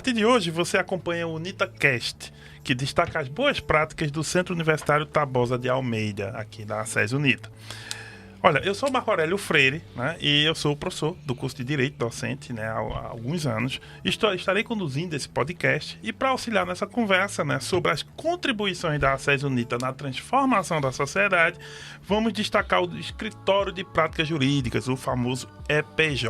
partir de hoje, você acompanha o UnitaCast, que destaca as boas práticas do Centro Universitário Tabosa de Almeida, aqui da SES Unita. Olha, eu sou o Marco Aurélio Freire, né, e eu sou professor do curso de Direito Docente, né, há alguns anos. Estarei conduzindo esse podcast e para auxiliar nessa conversa, né, sobre as contribuições da SES Unita na transformação da sociedade, vamos destacar o Escritório de Práticas Jurídicas, o famoso EPJ.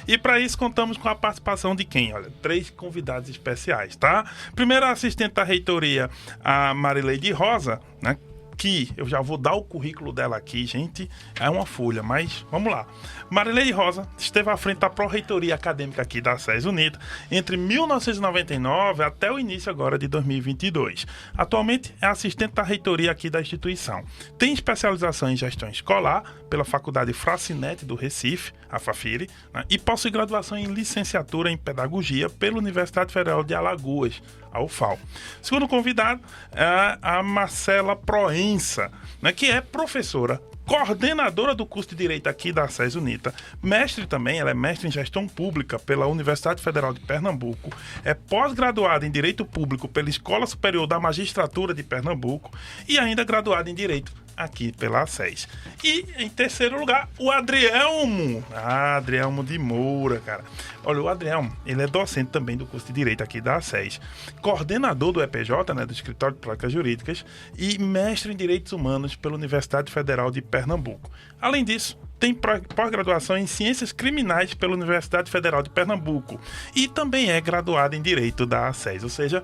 E para isso contamos com a participação de quem? Olha, 3 convidados especiais, tá? Primeiro, a assistente da reitoria, a Marileide Rosa, né, que eu já vou dar o currículo dela aqui, gente, é uma folha, mas vamos lá. Marileide Rosa esteve à frente da pró-reitoria acadêmica aqui da SES Unita entre 1999 até o início agora de 2022. Atualmente é assistente da reitoria aqui da instituição. Tem especialização em gestão escolar pela Faculdade Fracinete do Recife, a Fafiri, né, e possui graduação em licenciatura em pedagogia pela Universidade Federal de Alagoas, a UFAL. Segundo convidado é a Marcela Proença, né, que é professora, coordenadora do curso de Direito aqui da SES Unita, mestre também, ela é mestre em Gestão Pública pela Universidade Federal de Pernambuco, é pós-graduada em Direito Público pela Escola Superior da Magistratura de Pernambuco e ainda graduada em Direito aqui pela SES. E, em terceiro lugar, o Adrielmo. Adrielmo de Moura, cara. Olha, o Adrielmo, ele é docente também do curso de Direito aqui da SES, coordenador do EPJ, né, do Escritório de Práticas Jurídicas, e mestre em Direitos Humanos pela Universidade Federal de Pernambuco. Além disso, tem pós-graduação em Ciências Criminais pela Universidade Federal de Pernambuco e também é graduado em Direito da SES, ou seja,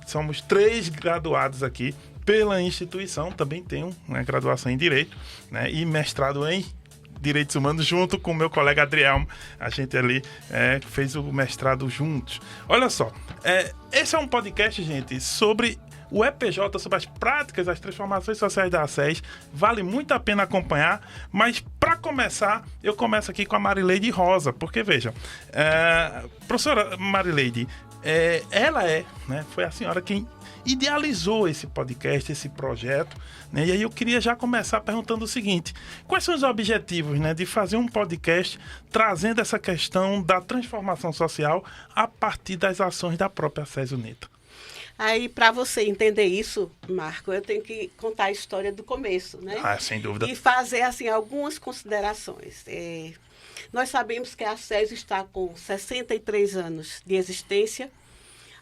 somos 3 graduados aqui pela instituição. Também tenho, né, graduação em Direito, né, e mestrado em Direitos Humanos junto com o meu colega Adrielmo. A gente ali fez o mestrado juntos. Olha só, esse é um podcast, gente, sobre o EPJ, sobre as práticas, as transformações sociais da SES. Vale muito a pena acompanhar, mas para começar, eu começo aqui com a Marileide Rosa, porque vejam, professora Marileide, ela né, foi a senhora quem idealizou esse podcast, esse projeto, né? E aí eu queria já começar perguntando o seguinte: quais são os objetivos, né, de fazer um podcast trazendo essa questão da transformação social a partir das ações da própria SES Unita? Aí, para você entender isso, Marco, eu tenho que contar a história do começo, né? Sem dúvida. E fazer, assim, algumas considerações. Nós sabemos que a SES está com 63 anos de existência.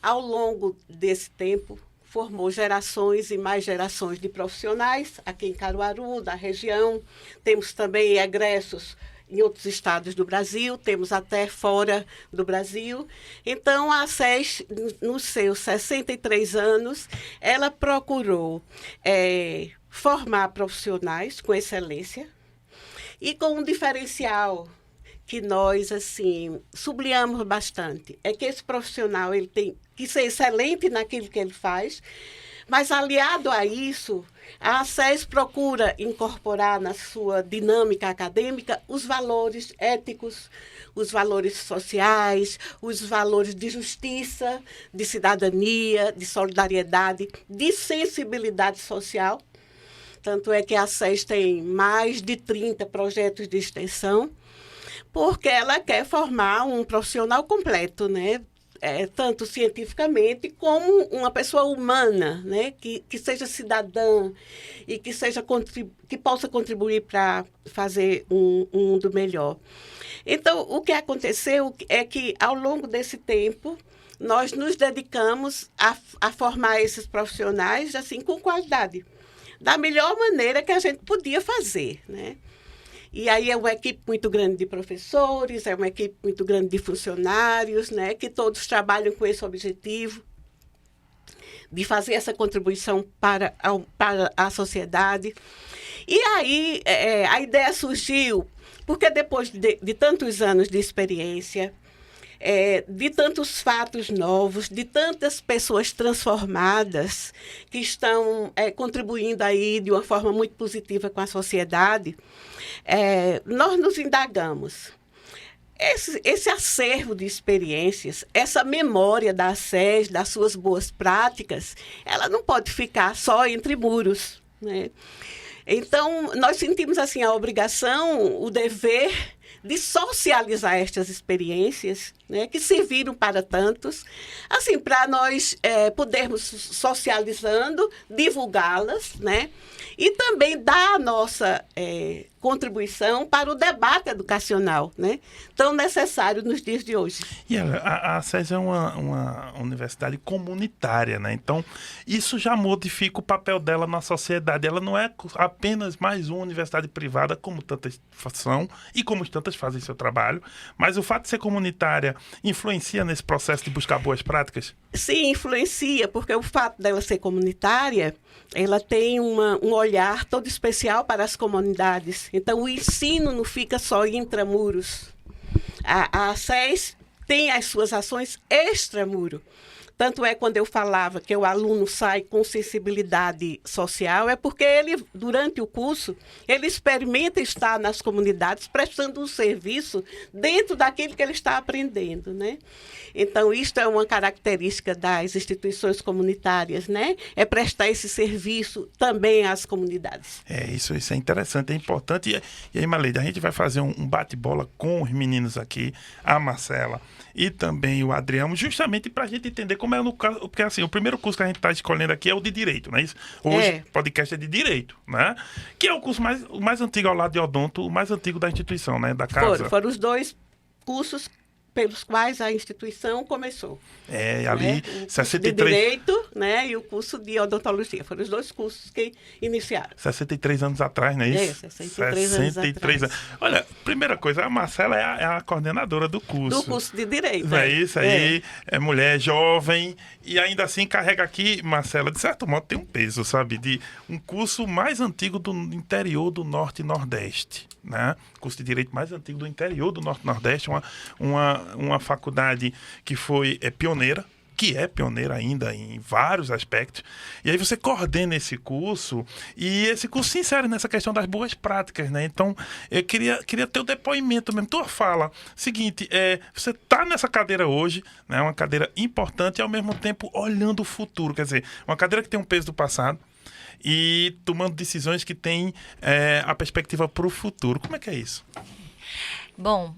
Ao longo desse tempo, formou gerações e mais gerações de profissionais aqui em Caruaru, da região. Temos também egressos em outros estados do Brasil, temos até fora do Brasil. Então, a SES, nos seus 63 anos, ela procurou formar profissionais com excelência e com um diferencial que nós, assim, sublinhamos bastante. É que esse profissional ele tem que ser excelente naquilo que ele faz, mas, aliado a isso, a SES procura incorporar na sua dinâmica acadêmica os valores éticos, os valores sociais, os valores de justiça, de cidadania, de solidariedade, de sensibilidade social. Tanto é que a SES tem mais de 30 projetos de extensão, porque ela quer formar um profissional completo, né? Tanto cientificamente como uma pessoa humana, né? Que seja cidadã e que possa contribuir para fazer um mundo melhor. Então, o que aconteceu é que, ao longo desse tempo, nós nos dedicamos a formar esses profissionais assim, com qualidade, da melhor maneira que a gente podia fazer, né? E aí é uma equipe muito grande de professores, é uma equipe muito grande de funcionários, né, que todos trabalham com esse objetivo de fazer essa contribuição para a sociedade. E aí a ideia surgiu porque depois de tantos anos de experiência, de tantos fatos novos, de tantas pessoas transformadas que estão contribuindo aí de uma forma muito positiva com a sociedade, nós nos indagamos. Esse acervo de experiências, essa memória da SES, das suas boas práticas, ela não pode ficar só entre muros, né? Então, nós sentimos assim, a obrigação, o dever de socializar estas experiências, né, que serviram para tantos, assim, para nós podermos socializando, divulgá-las, né, e também dar a nossa contribuição para o debate educacional, né, tão necessário nos dias de hoje. E a SES é uma universidade comunitária, né? Então, isso já modifica o papel dela na sociedade. Ela não é apenas mais uma universidade privada, como tantas são e como tantas fazem seu trabalho, mas o fato de ser comunitária influencia nesse processo de buscar boas práticas? Sim, influencia, porque o fato dela ser comunitária, ela tem um olhar todo especial para as comunidades. Então, o ensino não fica só intramuros. A SES tem as suas ações extramuro. Tanto é quando eu falava que o aluno sai com sensibilidade social, é porque ele, durante o curso, ele experimenta estar nas comunidades prestando um serviço dentro daquilo que ele está aprendendo, né? Então, isto é uma característica das instituições comunitárias, né? É prestar esse serviço também às comunidades. Isso é interessante, é importante. E aí, Marleide, a gente vai fazer um bate-bola com os meninos aqui, a Marcela e também o Adriano, justamente para a gente entender como é no caso, porque assim, o primeiro curso que a gente está escolhendo aqui é o de Direito, não é isso? Hoje, o podcast é de Direito, né? Que é o curso o mais antigo ao lado de Odonto, o mais antigo da instituição, né? Da casa. Foram os dois cursos pelos quais a instituição começou. Ali, o curso 63... de Direito, né, e o curso de Odontologia. Foram os dois cursos que iniciaram. 63 anos atrás, não é isso? 63 anos. Olha, primeira coisa, a Marcela é a coordenadora do curso. Do curso de Direito. Não é isso aí? É mulher, jovem, e ainda assim carrega aqui, Marcela, de certo modo tem um peso, sabe? De um curso mais antigo do interior do Norte e Nordeste, né? Curso de Direito mais antigo do interior do Norte e Nordeste, uma faculdade que foi pioneira, que é pioneira ainda em vários aspectos, e aí você coordena esse curso, e esse curso se insere nessa questão das boas práticas, né? Então, eu queria ter o depoimento mesmo, tua fala, seguinte, você está nessa cadeira hoje, né? Uma cadeira importante e ao mesmo tempo olhando o futuro, quer dizer, uma cadeira que tem um peso do passado, e tomando decisões que têm a perspectiva para o futuro. Como é que é isso? Bom,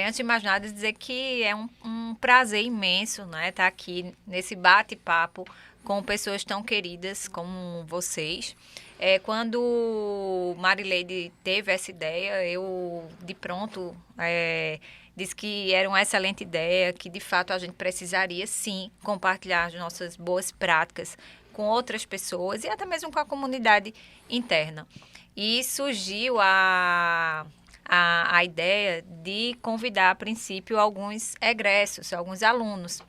antes de mais nada, dizer que é um prazer imenso, né, estar aqui nesse bate-papo com pessoas tão queridas como vocês. Quando Marileide teve essa ideia, eu, de pronto, disse que era uma excelente ideia, que, de fato, a gente precisaria, sim, compartilhar as nossas boas práticas com outras pessoas e até mesmo com a comunidade interna. E surgiu a ideia de convidar, a princípio, alguns egressos, alguns alunos.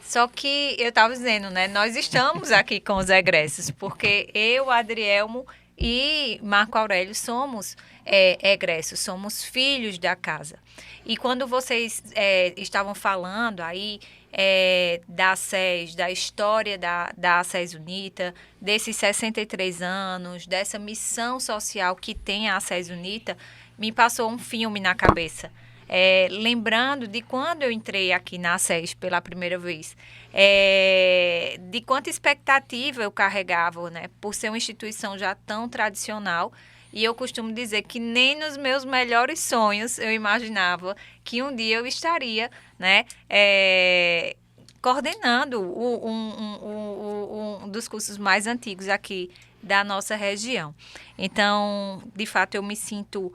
Só que eu estava dizendo, né? Nós estamos aqui com os egressos, porque eu, Adrielmo e Marco Aurélio somos egressos, somos filhos da casa. E quando vocês estavam falando aí da SES, da história da SES UNITA, desses 63 anos, dessa missão social que tem a SES UNITA, me passou um filme na cabeça. Lembrando de quando eu entrei aqui na SES pela primeira vez, de quanta expectativa eu carregava, né, por ser uma instituição já tão tradicional. E eu costumo dizer que nem nos meus melhores sonhos eu imaginava que um dia eu estaria, né, coordenando um dos cursos mais antigos aqui da nossa região. Então, de fato, eu me sinto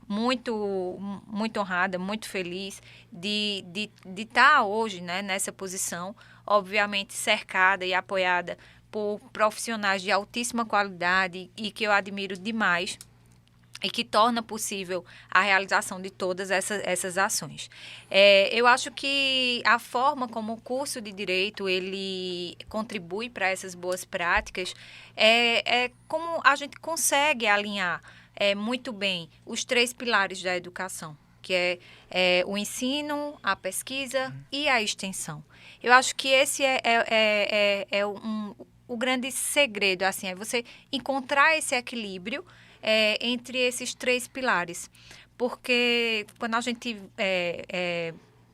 muito, muito honrada, muito feliz de estar hoje, né, nessa posição, obviamente cercada e apoiada por profissionais de altíssima qualidade e que eu admiro demais e que torna possível a realização de todas essas ações. Eu acho que a forma como o curso de Direito ele contribui para essas boas práticas é como a gente consegue alinhar muito bem os 3 pilares da educação, que é o ensino, a pesquisa e a extensão. Eu acho que esse o grande segredo, assim, é você encontrar esse equilíbrio entre esses 3 pilares. Porque quando a gente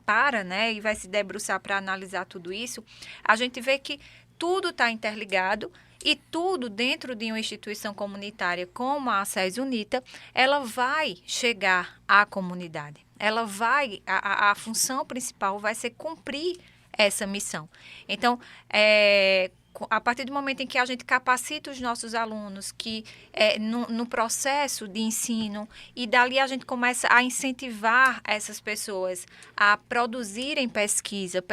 para, né, e vai se debruçar para analisar tudo isso, a gente vê que tudo está interligado e tudo dentro de uma instituição comunitária como a SES UNITA, ela vai chegar à comunidade. Ela vai, a função principal vai ser cumprir essa missão. Então, a partir do momento em que a gente capacita os nossos alunos que no processo de ensino, e dali a gente começa a incentivar essas pessoas a produzirem pesquisa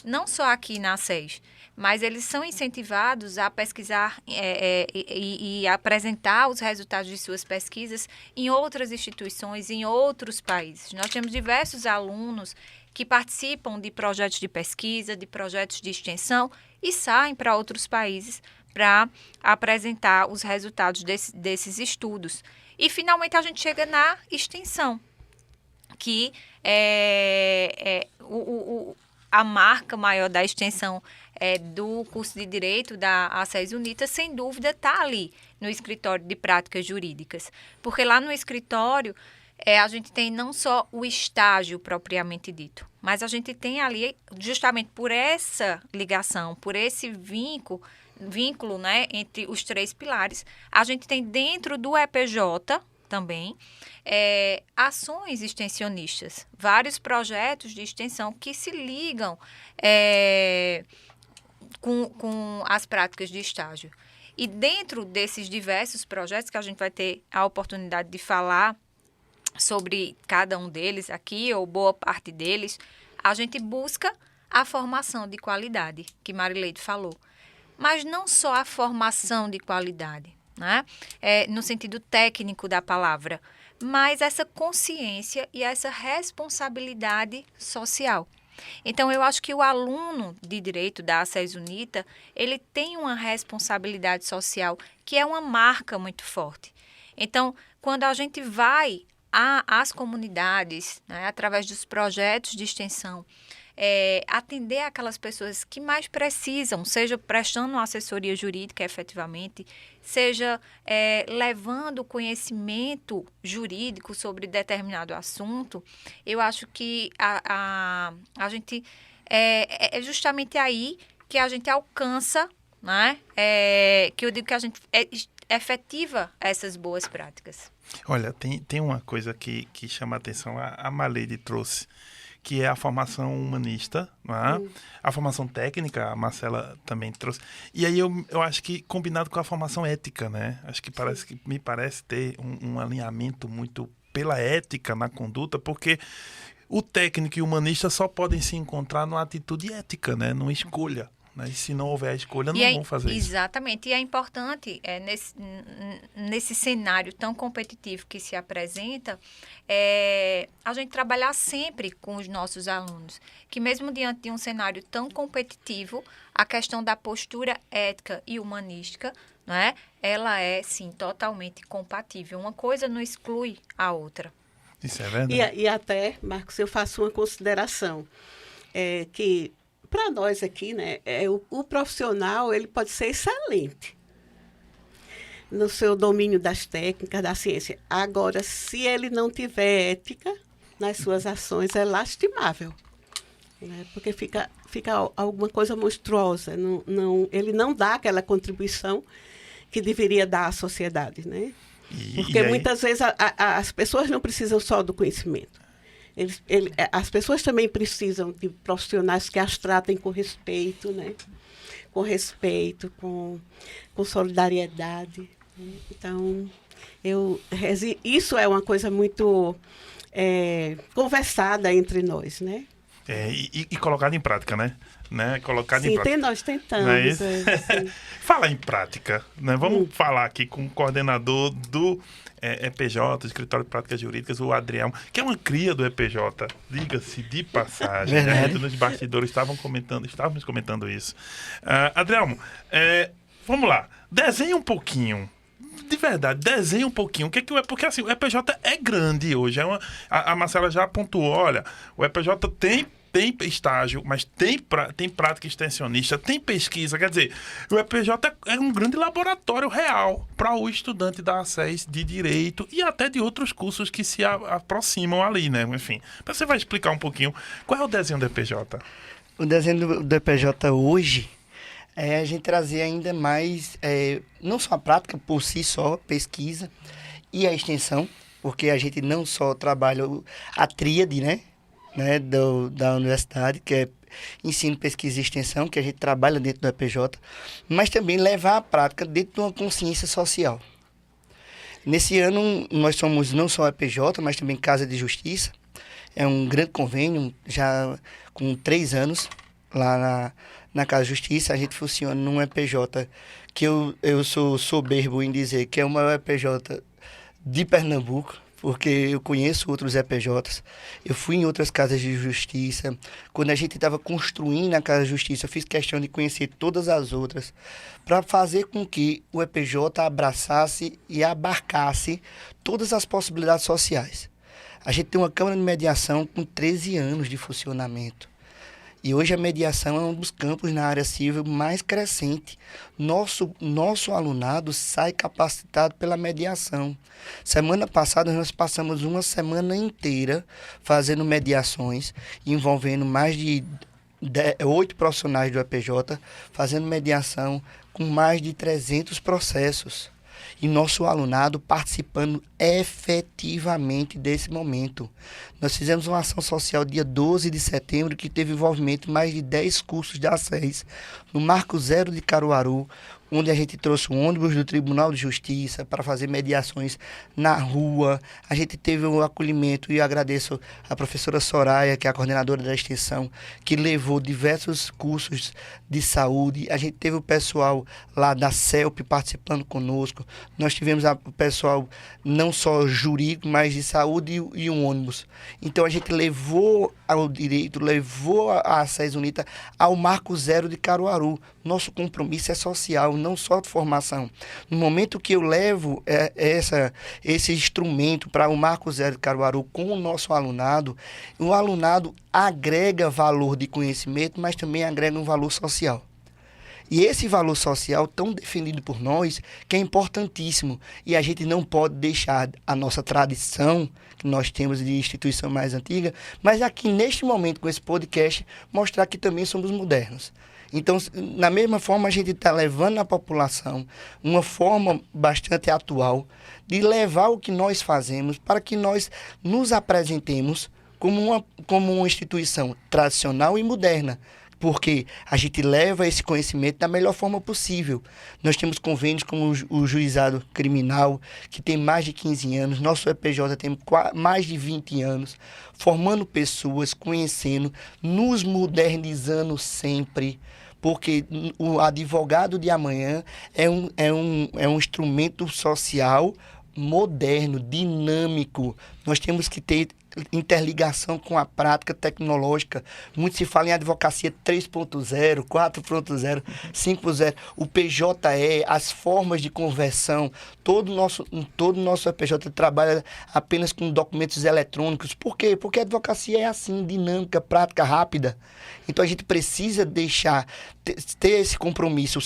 não só aqui na SES, mas eles são incentivados a pesquisar e apresentar os resultados de suas pesquisas em outras instituições, em outros países. Nós temos diversos alunos que participam de projetos de pesquisa, de projetos de extensão e saem para outros países para apresentar os resultados desses estudos. E, finalmente, a gente chega na extensão, que a marca maior da extensão do curso de Direito da SES UNITA, sem dúvida, está ali no escritório de práticas jurídicas. Porque lá no escritório, a gente tem não só o estágio propriamente dito, mas a gente tem ali, justamente por essa ligação, por esse vínculo, né, entre os três pilares, a gente tem dentro do EPJ também ações extensionistas, vários projetos de extensão que se ligam com as práticas de estágio. E dentro desses diversos projetos, que a gente vai ter a oportunidade de falar sobre cada um deles aqui, ou boa parte deles, a gente busca a formação de qualidade, que Marileide falou. Mas não só a formação de qualidade, né? No sentido técnico da palavra, mas essa consciência e essa responsabilidade social. Então, eu acho que o aluno de Direito da SES UNITA, ele tem uma responsabilidade social que é uma marca muito forte. Então, quando a gente vai às comunidades, né, através dos projetos de extensão, atender aquelas pessoas que mais precisam, seja prestando uma assessoria jurídica efetivamente, seja levando conhecimento jurídico sobre determinado assunto, eu acho que a gente é justamente aí que a gente alcança, né, que eu digo que a gente efetiva essas boas práticas. Olha, tem uma coisa que chama a atenção, a Marileide trouxe, que é a formação humanista, não é? A formação técnica, a Marcela também trouxe. E aí eu acho que combinado com a formação ética, né? Acho que me parece ter um alinhamento muito pela ética na conduta, porque o técnico e o humanista só podem se encontrar numa atitude ética, né? Numa escolha. Né? E se não houver a escolha, não vão fazer isso. Exatamente. E é importante, nesse cenário tão competitivo que se apresenta, a gente trabalhar sempre com os nossos alunos. Que mesmo diante de um cenário tão competitivo, a questão da postura ética e humanística, né, ela é, sim, totalmente compatível. Uma coisa não exclui a outra. Isso é verdade. E até, Marcos, eu faço uma consideração, que para nós aqui, né, o profissional ele pode ser excelente no seu domínio das técnicas, da ciência. Agora, se ele não tiver ética nas suas ações, é lastimável, né, porque fica alguma coisa monstruosa. Ele não dá aquela contribuição que deveria dar à sociedade, né? Porque muitas vezes as pessoas não precisam só do conhecimento. As pessoas também precisam de profissionais que as tratem com respeito, né? Com respeito, com solidariedade. Né? Então, isso é uma coisa muito conversada entre nós, né? E colocada em prática, né? Colocado Sim, em prática. nós tentamos. Não é isso? Falar em prática, né? Vamos falar aqui com o coordenador do EPJ, Escritório de Práticas Jurídicas, o Adrielmo, que é uma cria do EPJ, diga-se de passagem. Né? Nos bastidores estávamos comentando isso. Adrielmo, vamos lá, desenha um pouquinho. De verdade, desenha um pouquinho. Porque assim, o EPJ é grande hoje. A Marcela já pontuou, olha, o EPJ tem estágio, mas tem prática extensionista, tem pesquisa. Quer dizer, o EPJ é um grande laboratório real para o estudante da SES de Direito e até de outros cursos que se aproximam ali, né? Enfim, você vai explicar um pouquinho qual é o desenho do EPJ? O desenho do EPJ hoje A gente trazer ainda mais, não só a prática por si só, pesquisa e a extensão, porque a gente não só trabalha a tríade, né, da universidade, que é ensino, pesquisa e extensão, que a gente trabalha dentro do EPJ, mas também levar a prática dentro de uma consciência social. Nesse ano, nós somos não só EPJ, mas também Casa de Justiça. É um grande convênio, já com 3 anos, lá na Casa de Justiça. A gente funciona num EPJ que eu sou soberbo em dizer que é o maior EPJ de Pernambuco, porque eu conheço outros EPJs, eu fui em outras casas de justiça. Quando a gente estava construindo a Casa de Justiça, eu fiz questão de conhecer todas as outras, para fazer com que o EPJ abraçasse e abarcasse todas as possibilidades sociais. A gente tem uma Câmara de Mediação com 13 anos de funcionamento. E hoje a mediação é um dos campos na área civil mais crescente. Nosso alunado sai capacitado pela mediação. Semana passada nós passamos uma semana inteira fazendo mediações, envolvendo mais de 8 profissionais do EPJ, fazendo mediação com mais de 300 processos. E nosso alunado participando efetivamente desse momento. Nós fizemos uma ação social dia 12 de setembro que teve envolvimento em mais de 10 cursos de ACES no Marco Zero de Caruaru, onde a gente trouxe um ônibus do Tribunal de Justiça para fazer mediações na rua. A gente teve um acolhimento e agradeço a professora Soraya, que é a coordenadora da extensão, que levou diversos cursos de saúde. A gente teve o pessoal lá da CELP participando conosco. Nós tivemos o pessoal não só jurídico, mas de saúde e um ônibus. Então a gente levou ao direito, levou a SES UNITA ao Marco Zero de Caruaru. Nosso compromisso é social, não só de formação. No momento que eu levo esse instrumento para o Marco Zero de Caruaru com o nosso alunado, o alunado agrega valor de conhecimento, mas também agrega um valor social. E esse valor social tão defendido por nós, que é importantíssimo. E a gente não pode deixar a nossa tradição, que nós temos de instituição mais antiga, mas aqui neste momento, com esse podcast, mostrar que também somos modernos. Então, na mesma forma, a gente está levando à população uma forma bastante atual de levar o que nós fazemos para que nós nos apresentemos como uma instituição tradicional e moderna, porque a gente leva esse conhecimento da melhor forma possível. Nós temos convênios como o Juizado Criminal, que tem mais de 15 anos, nosso EPJ tem mais de 20 anos, formando pessoas, conhecendo, nos modernizando sempre, porque o advogado de amanhã é um instrumento social moderno, dinâmico. Nós temos que ter interligação com a prática tecnológica. Muito se fala em advocacia 3.0, 4.0, 5.0, o PJE, as formas de conversão. Todo o nosso EPJ trabalha apenas com documentos eletrônicos. Por quê? Porque a advocacia é assim, dinâmica, prática, rápida. Então a gente precisa ter esse compromisso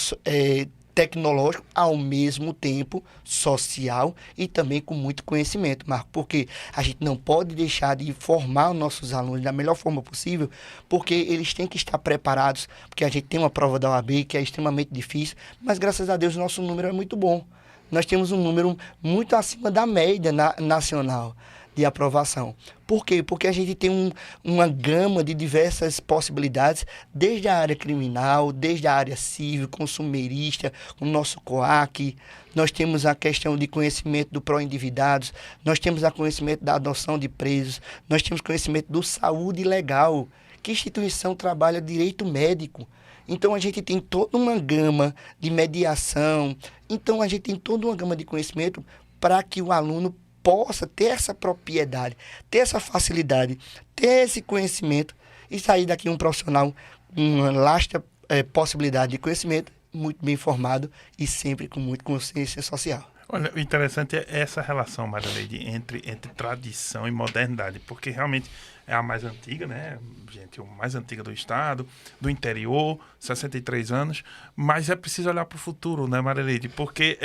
tecnológico, ao mesmo tempo social e também com muito conhecimento, Marco, porque a gente não pode deixar de formar os nossos alunos da melhor forma possível, porque eles têm que estar preparados, porque a gente tem uma prova da OAB que é extremamente difícil, mas graças a Deus o nosso número é muito bom. Nós temos um número muito acima da média nacional de aprovação. Por quê? Porque a gente tem uma gama de diversas possibilidades, desde a área criminal, desde a área civil, consumerista, o nosso COAC, nós temos a questão de conhecimento do pró-endividados, nós temos a conhecimento da adoção de presos, nós temos conhecimento do saúde legal. Que instituição trabalha direito médico? Então a gente tem toda uma gama de mediação, então a gente tem toda uma gama de conhecimento para que o aluno possa ter essa propriedade, ter essa facilidade, ter esse conhecimento e sair daqui um profissional com uma lasta possibilidade de conhecimento, muito bem formado e sempre com muita consciência social. Olha, o interessante é essa relação, Marileide, entre tradição e modernidade, porque realmente é a mais antiga, né, gente, a mais antiga do estado, do interior, 63 anos, mas é preciso olhar para o futuro, né, Marileide, porque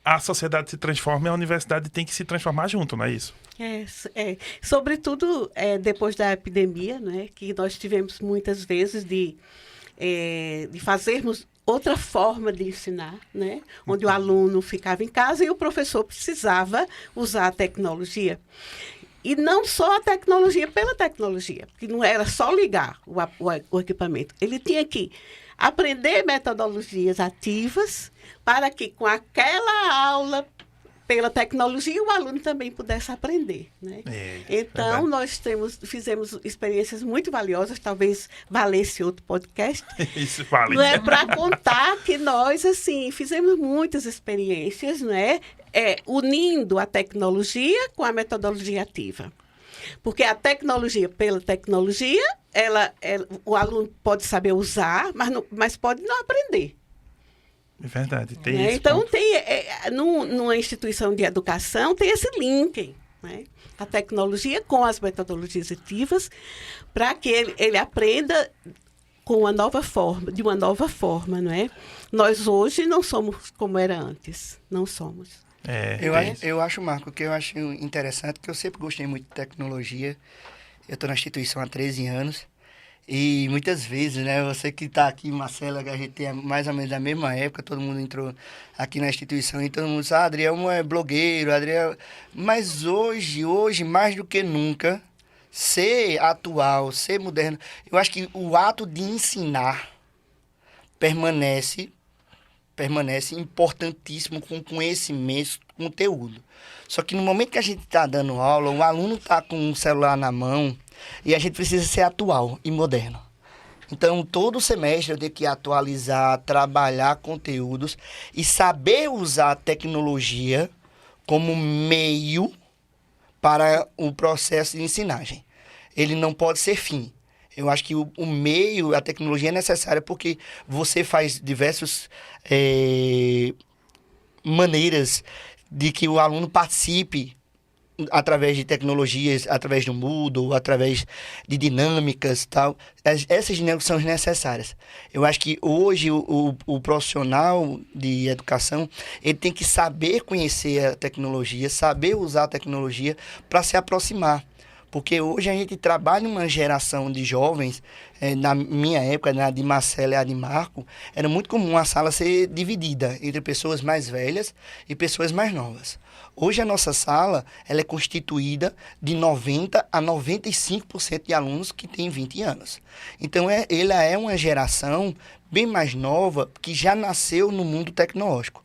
a sociedade se transforma e a universidade tem que se transformar junto, não é isso? Sobretudo depois da epidemia, né, que nós tivemos muitas vezes de fazermos outra forma de ensinar, né? Onde o aluno ficava em casa e o professor precisava usar a tecnologia. E não só a tecnologia pela tecnologia, porque não era só ligar o equipamento. Ele tinha que aprender metodologias ativas para que com aquela aula pela tecnologia o aluno também pudesse aprender, né? Então, nós fizemos experiências muito valiosas, talvez valesse outro podcast. Isso vale. Não é para contar que nós, assim, fizemos muitas experiências, não é? Unindo a tecnologia com a metodologia ativa. Porque a tecnologia, pela tecnologia, o aluno pode saber usar, mas pode não aprender. É verdade, tem isso. Então, numa instituição de educação, tem esse link, né? A tecnologia com as metodologias ativas, para que ele aprenda com uma nova forma, de uma nova forma, não é? Nós hoje não somos como era antes, não somos. Eu acho, Marco, que eu acho interessante, que eu sempre gostei muito de tecnologia. Eu estou na instituição há 13 anos. E muitas vezes, né, você que está aqui, Marcela, que a gente tem mais ou menos a mesma época, todo mundo entrou aqui na instituição e todo mundo diz, Adriel é blogueiro, Adriel... Mas hoje, mais do que nunca, ser atual, ser moderno, eu acho que o ato de ensinar permanece importantíssimo com conhecimento, conteúdo. Só que no momento que a gente está dando aula, o aluno está com o celular na mão, e a gente precisa ser atual e moderno. Então, todo semestre eu tenho que atualizar, trabalhar conteúdos e saber usar a tecnologia como meio para o processo de ensinagem. Ele não pode ser fim. Eu acho que o meio, a tecnologia é necessária porque você faz diversas maneiras de que o aluno participe através de tecnologias, através do Moodle, através de dinâmicas e tal. Essas dinâmicas são necessárias. Eu acho que hoje o profissional de educação, ele tem que saber conhecer a tecnologia, saber usar a tecnologia para se aproximar. Porque hoje a gente trabalha uma geração de jovens, na minha época, na de Marcela e a de Marco, era muito comum a sala ser dividida entre pessoas mais velhas e pessoas mais novas. Hoje a nossa sala ela é constituída de 90% a 95% de alunos que têm 20 anos. Então, ela é uma geração bem mais nova que já nasceu no mundo tecnológico.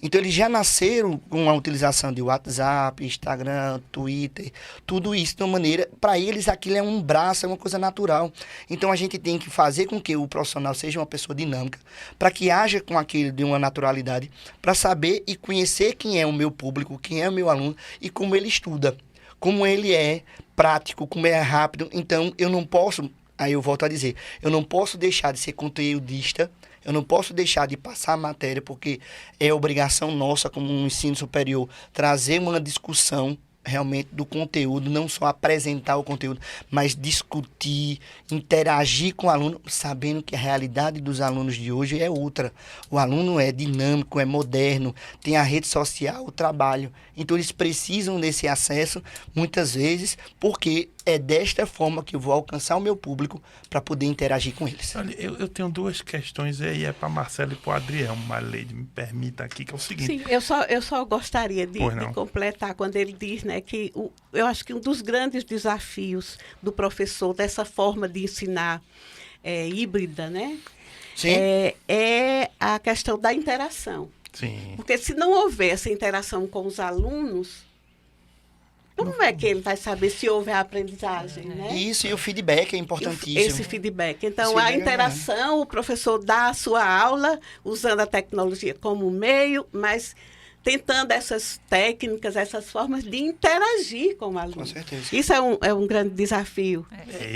Então, eles já nasceram com a utilização de WhatsApp, Instagram, Twitter, tudo isso de uma maneira... Para eles, aquilo é um braço, é uma coisa natural. Então, a gente tem que fazer com que o profissional seja uma pessoa dinâmica, para que haja com aquilo de uma naturalidade, para saber e conhecer quem é o meu público, quem é o meu aluno e como ele estuda, como ele é prático, como é rápido. Então, eu não posso... Aí eu volto a dizer, eu não posso deixar de ser conteudista. Eu não posso deixar de passar a matéria, porque é obrigação nossa, como um ensino superior, trazer uma discussão realmente do conteúdo, não só apresentar o conteúdo, mas discutir, interagir com o aluno, sabendo que a realidade dos alunos de hoje é outra. O aluno é dinâmico, é moderno, tem a rede social, o trabalho. Então, eles precisam desse acesso, muitas vezes, porque é desta forma que eu vou alcançar o meu público para poder interagir com eles. Olha, eu tenho duas questões aí, é para Marcelo e para o Adriel. Marleide, me permita aqui, que é o seguinte... Sim, eu só gostaria de completar quando ele diz, né, que eu acho que um dos grandes desafios do professor, dessa forma de ensinar híbrida, né? Sim. É a questão da interação. Sim. Porque se não houver essa interação com os alunos, como é que ele vai saber se houve a aprendizagem, né? Isso, e o feedback é importantíssimo. Esse feedback. Então, a interação, o professor dá a sua aula usando a tecnologia como meio, mas tentando essas técnicas, essas formas de interagir com o aluno. Com certeza. Isso é um grande desafio.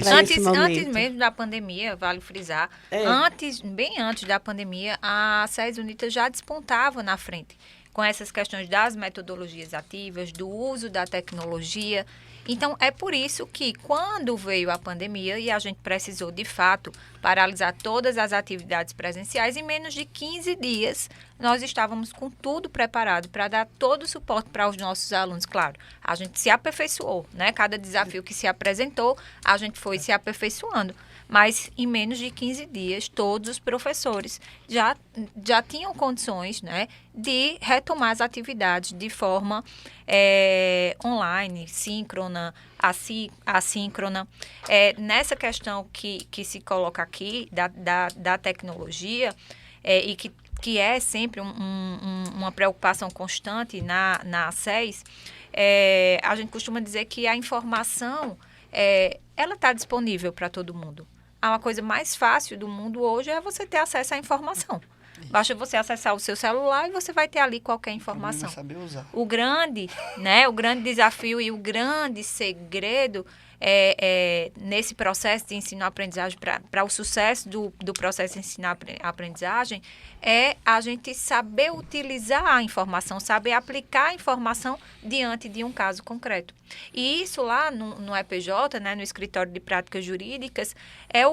Antes mesmo da pandemia, vale frisar, bem antes da pandemia, a SES UNITA já despontava na frente com essas questões das metodologias ativas, do uso da tecnologia. Então, é por isso que, quando veio a pandemia e a gente precisou, de fato, paralisar todas as atividades presenciais, em menos de 15 dias, nós estávamos com tudo preparado para dar todo o suporte para os nossos alunos. Claro, a gente se aperfeiçoou, né? Cada desafio que se apresentou, a gente foi se aperfeiçoando. mas em menos de 15 dias, todos os professores já tinham condições, né, de retomar as atividades de forma online, síncrona, assíncrona. Nessa questão que se coloca aqui da tecnologia, e que é sempre uma preocupação constante na SES, a gente costuma dizer que a informação, ela está disponível para todo mundo. A coisa mais fácil do mundo hoje é você ter acesso à informação. Basta você acessar o seu celular e você vai ter ali qualquer informação. Saber usar. O grande desafio e o grande segredo nesse processo de ensino-aprendizagem, para o sucesso do processo de ensino-aprendizagem, é a gente saber utilizar a informação, saber aplicar a informação diante de um caso concreto. E isso lá no EPJ, né, no Escritório de Práticas Jurídicas, é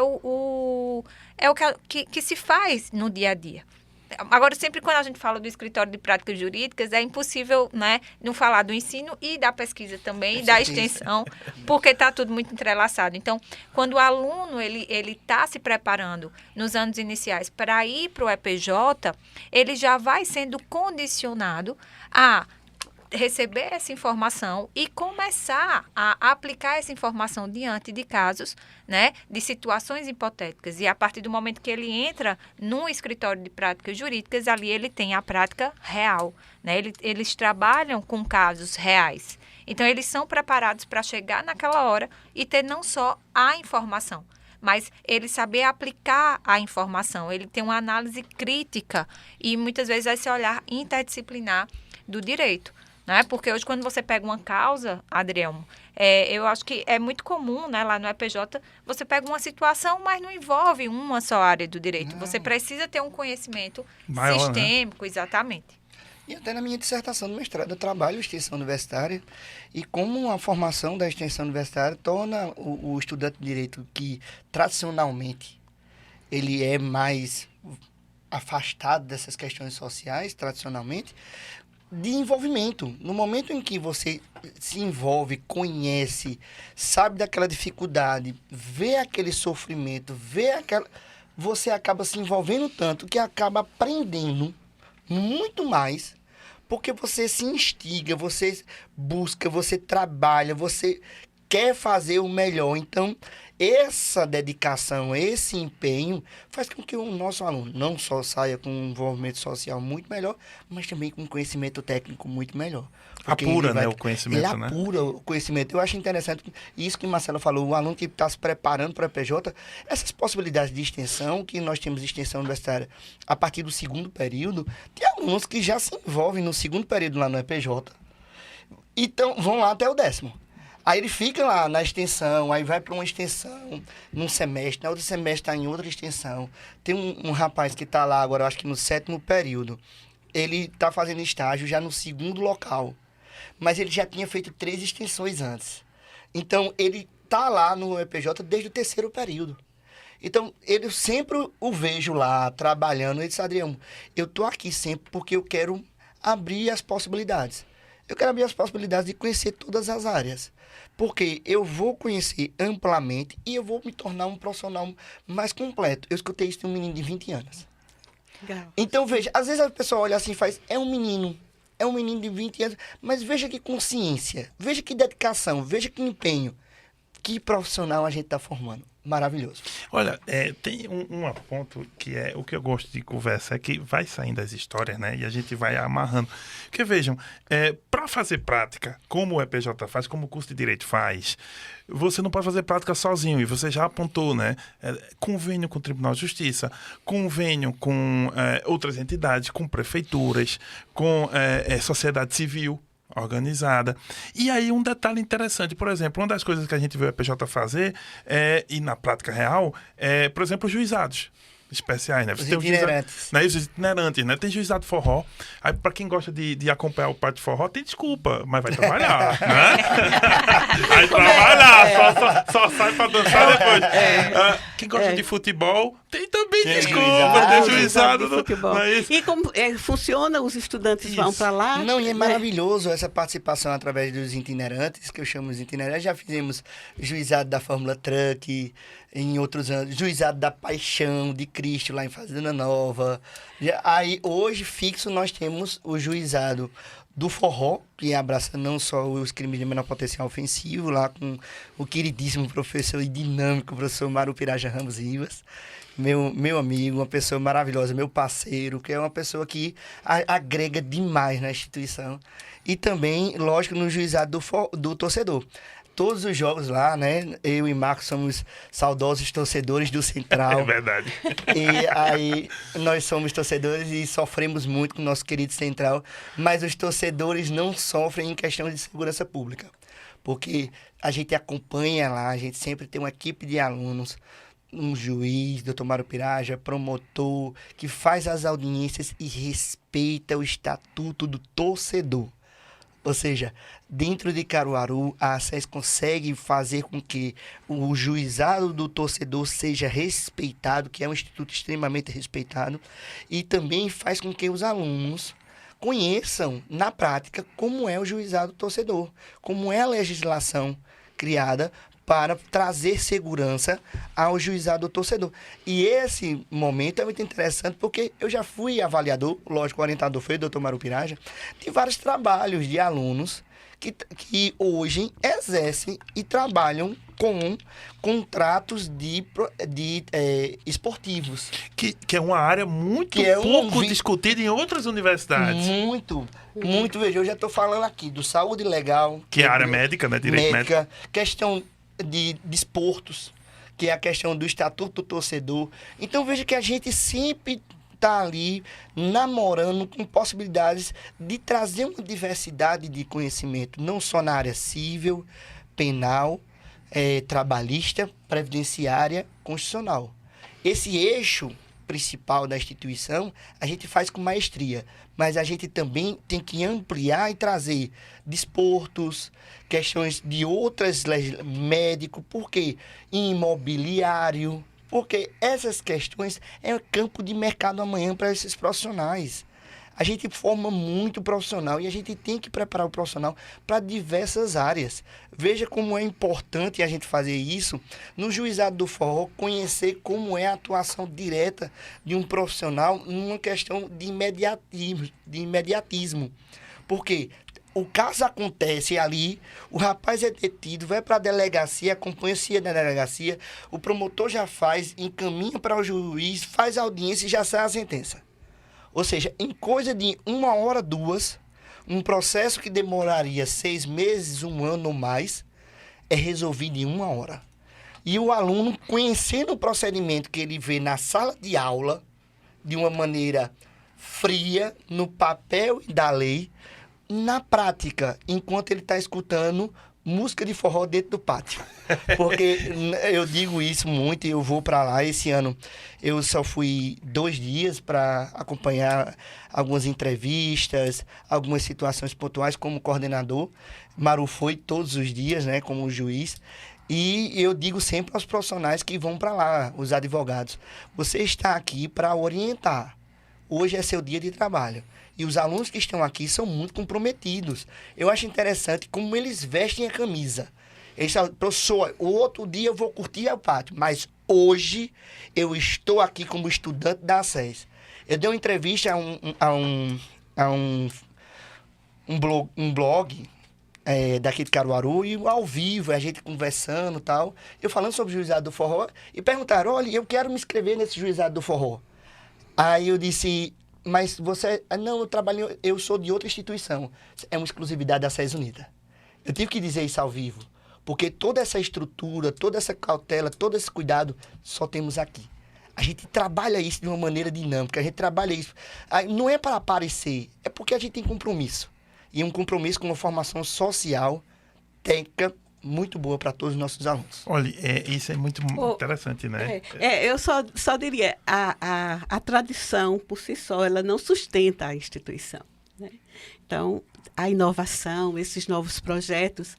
o que se faz no dia a dia. Agora, sempre quando a gente fala do Escritório de Práticas Jurídicas, é impossível, né, não falar do ensino e da pesquisa também, e da extensão, porque está tudo muito entrelaçado. Então, quando o aluno ele está se preparando nos anos iniciais para ir para o EPJ, ele já vai sendo condicionado a receber essa informação e começar a aplicar essa informação diante de casos, né, de situações hipotéticas. E a partir do momento que ele entra num escritório de práticas jurídicas, ali ele tem a prática real, né? Eles trabalham com casos reais. Então, eles são preparados para chegar naquela hora e ter não só a informação, mas ele saber aplicar a informação, ele tem uma análise crítica e muitas vezes esse olhar interdisciplinar do direito. Né? Porque hoje, quando você pega uma causa, Adriano, eu acho que é muito comum, né, lá no EPJ, você pega uma situação, mas não envolve uma só área do direito. Você precisa ter um conhecimento maior, sistêmico, né? Exatamente. E até na minha dissertação do mestrado, eu trabalho extensão universitária e como a formação da extensão universitária torna o estudante de direito que, tradicionalmente, ele é mais afastado dessas questões sociais, tradicionalmente, de envolvimento. No momento em que você se envolve, conhece, sabe daquela dificuldade, vê aquele sofrimento, você acaba se envolvendo tanto que acaba aprendendo muito mais, porque você se instiga, você busca, você trabalha, você quer fazer o melhor. Então, essa dedicação, esse empenho faz com que o nosso aluno não só saia com um envolvimento social muito melhor, mas também com um conhecimento técnico muito melhor. Apura, né, o conhecimento, ele apura o conhecimento. Eu acho interessante isso que Marcela falou, o aluno que está se preparando para a EPJ, essas possibilidades de extensão, que nós temos de extensão universitária a partir do segundo período, tem alunos que já se envolvem no segundo período lá no EPJ, então vão lá até o 10º. Aí ele fica lá na extensão, aí vai para uma extensão num semestre, na outro semestre está em outra extensão. Tem um rapaz que está lá agora, eu acho que no 7º período. Ele está fazendo estágio já no 2º local, mas ele já tinha feito 3 extensões antes. Então, ele está lá no EPJ desde o 3º período. Então, eu sempre o vejo lá trabalhando. Ele disse, Adriano, eu estou aqui sempre porque eu quero abrir as possibilidades. Eu quero abrir as possibilidades de conhecer todas as áreas. Porque eu vou conhecer amplamente e eu vou me tornar um profissional mais completo. Eu escutei isso de um menino de 20 anos. Legal. Então, veja, às vezes a pessoa olha assim e faz, é um menino de 20 anos, mas veja que consciência, veja que dedicação, veja que empenho, que profissional a gente está formando. Maravilhoso. Olha, tem um ponto que é o que eu gosto de conversa, é que vai saindo as histórias, né? E a gente vai amarrando. Porque vejam, para fazer prática, como o EPJ faz, como o curso de Direito faz, você não pode fazer prática sozinho, e você já apontou, né? Convênio com o Tribunal de Justiça, convênio com outras entidades, com prefeituras, com sociedade civil organizada. E aí um detalhe interessante, por exemplo, uma das coisas que a gente vê o EPJ fazer e na prática real, por exemplo, os juizados especiais, né? Você tem os itinerantes, né? Tem juizado forró. Aí, para quem gosta de acompanhar o parte de forró, tem desculpa, mas vai trabalhar, né? Aí trabalhar, só sai para dançar depois. Quem gosta de futebol, Tem também, Tem desculpa, tem juizado juizado. de futebol. Não é isso? E como funciona, os estudantes vão Isso. para lá? Não, e é né? maravilhoso essa participação através dos itinerantes, que eu chamo de itinerantes. Já fizemos juizado da Fórmula Truck, em outros anos, juizado da Paixão de Cristo, lá em Fazenda Nova. Aí, hoje, fixo, nós temos o juizado do forró, que abraça não só os crimes de menor potencial ofensivo, lá com o queridíssimo professor e dinâmico professor Mário Piraja Ramos Rivas, meu amigo, uma pessoa maravilhosa, meu parceiro, que é uma pessoa que agrega demais na instituição. E também, lógico, no juizado do torcedor. Todos os jogos lá, né? Eu e Marcos somos saudosos torcedores do Central. É verdade. E aí, nós somos torcedores e sofremos muito com o nosso querido Central, mas os torcedores não sofrem em questão de segurança pública, porque a gente acompanha lá, a gente sempre tem uma equipe de alunos, um juiz, doutor Mário Piraja, promotor, que faz as audiências e respeita o estatuto do torcedor. Ou seja, dentro de Caruaru, a ACES consegue fazer com que o juizado do torcedor seja respeitado, que é um instituto extremamente respeitado, e também faz com que os alunos conheçam, na prática, como é o juizado do torcedor, como é a legislação criada para trazer segurança ao juizado do torcedor. E esse momento é muito interessante porque eu já fui avaliador, lógico, o orientador foi o doutor Mário Piraja, de vários trabalhos de alunos que hoje exercem e trabalham com contratos de esportivos. Que é uma área muito Que é pouco discutida em outras universidades. Muito. Veja, eu já estou falando aqui do saúde legal. Que é a área médica, né? Direito médico. Questão de desportos, que é a questão do estatuto do torcedor. Então, veja que a gente sempre está ali namorando com possibilidades de trazer uma diversidade de conhecimento, não só na área civil, penal, trabalhista, previdenciária, constitucional. Esse eixo principal da instituição, a gente faz com maestria, mas a gente também tem que ampliar e trazer desportos, questões de outras médico, porque imobiliário, porque essas questões é campo de mercado amanhã para esses profissionais. A gente forma muito profissional e a gente tem que preparar o profissional para diversas áreas. Veja como é importante a gente fazer isso no juizado do forró, conhecer como é a atuação direta de um profissional numa questão de imediatismo. Porque o caso acontece ali, o rapaz é detido, vai para a delegacia, acompanha-se da delegacia, o promotor já faz, encaminha para o juiz, faz a audiência e já sai a sentença. Ou seja, em coisa de 1 hora, 2, um processo que demoraria 6 meses, 1 ano ou mais, é resolvido em 1 hora. E o aluno, conhecendo o procedimento que ele vê na sala de aula, de uma maneira fria, no papel da lei, na prática, enquanto ele está escutando música de forró dentro do pátio. Porque eu digo isso muito e eu vou para lá. Esse ano eu só fui 2 dias para acompanhar algumas entrevistas, algumas situações pontuais como coordenador. Maru foi todos os dias, né, como juiz. E eu digo sempre aos profissionais que vão para lá, os advogados, você está aqui para orientar. Hoje é seu dia de trabalho. E os alunos que estão aqui são muito comprometidos. Eu acho interessante como eles vestem a camisa. Eles falam, professor, o outro dia eu vou curtir o pátio, mas hoje eu estou aqui como estudante da ACES. Eu dei uma entrevista a um blog daqui de Caruaru, e ao vivo, a gente conversando e tal, eu falando sobre o juizado do forró, e perguntaram, olha, eu quero me inscrever nesse juizado do forró. Aí eu disse, mas você... Não, eu sou de outra instituição. É uma exclusividade da SES Unida. Eu tive que dizer isso ao vivo, porque toda essa estrutura, toda essa cautela, todo esse cuidado, só temos aqui. A gente trabalha isso de uma maneira dinâmica, a gente trabalha isso... Não é para aparecer, é porque a gente tem compromisso. E um compromisso com uma formação social, técnica, muito boa para todos os nossos alunos. Olha, isso é muito interessante, né? Eu só diria, a tradição por si só, ela não sustenta a instituição, né? Então, a inovação, esses novos projetos,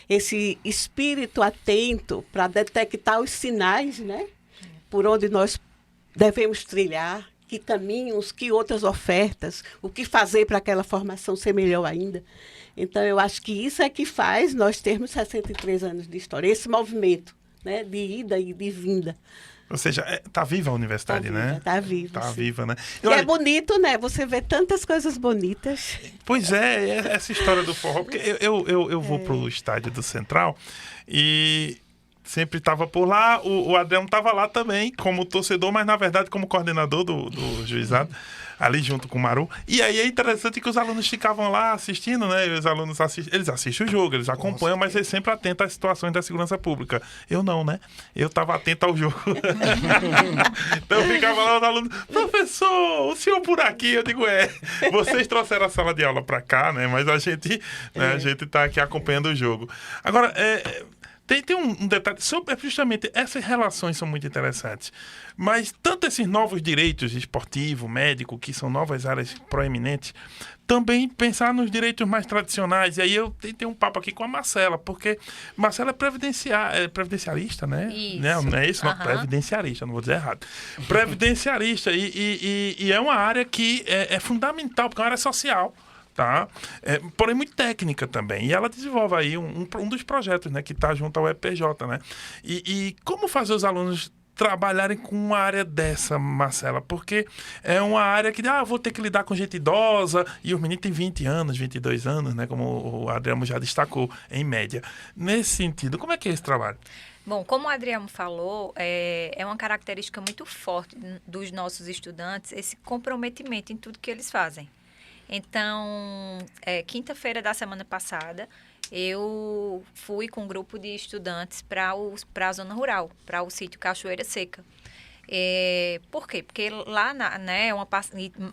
esse espírito atento para detectar os sinais, né? Por onde nós devemos trilhar, que caminhos, que outras ofertas, o que fazer para aquela formação ser melhor ainda. Então, eu acho que isso é que faz nós termos 63 anos de história, esse movimento, né, de ida e de vinda. Ou seja, tá viva a universidade, né? Está viva. Tá sim. viva, né? E é bonito, né? Você vê tantas coisas bonitas. Pois é, essa história do forró, porque eu vou pro estádio do Central e sempre estava por lá, o Adriano estava lá também, como torcedor, mas na verdade como coordenador do juizado, ali junto com o Maru. E aí é interessante que os alunos ficavam lá assistindo, né? E os alunos eles assistem o jogo, eles acompanham, mas eles sempre atentos às situações da segurança pública. Eu não, né? Eu estava atento ao jogo. Então eu ficava lá, os alunos, professor, o senhor por aqui? Eu digo, vocês trouxeram a sala de aula para cá, né? Mas a gente tá aqui acompanhando o jogo. Agora, tem um detalhe, sobre justamente essas relações são muito interessantes, mas tanto esses novos direitos esportivo, médico, que são novas áreas proeminentes, também pensar nos direitos mais tradicionais. E aí eu tenho um papo aqui com a Marcela, porque Marcela é previdenciarista, né? Isso. Não é isso? Não, previdenciarista, não vou dizer errado. Previdenciarista, e é uma área que é fundamental, porque é uma área social. Tá? Porém muito técnica também. E ela desenvolve aí um dos projetos, né, que está junto ao EPJ, né? E como fazer os alunos trabalharem com uma área dessa, Marcela? Porque é uma área que, vou ter que lidar com gente idosa, e os meninos têm 20 anos, 22 anos, né? Como o Adriano já destacou, em média. Nesse sentido, como é que é esse trabalho? Bom, como o Adriano falou, é uma característica muito forte dos nossos estudantes, esse comprometimento em tudo que eles fazem. Então, quinta-feira da semana passada, eu fui com um grupo de estudantes para a zona rural, para o sítio Cachoeira Seca. Por quê? Porque lá,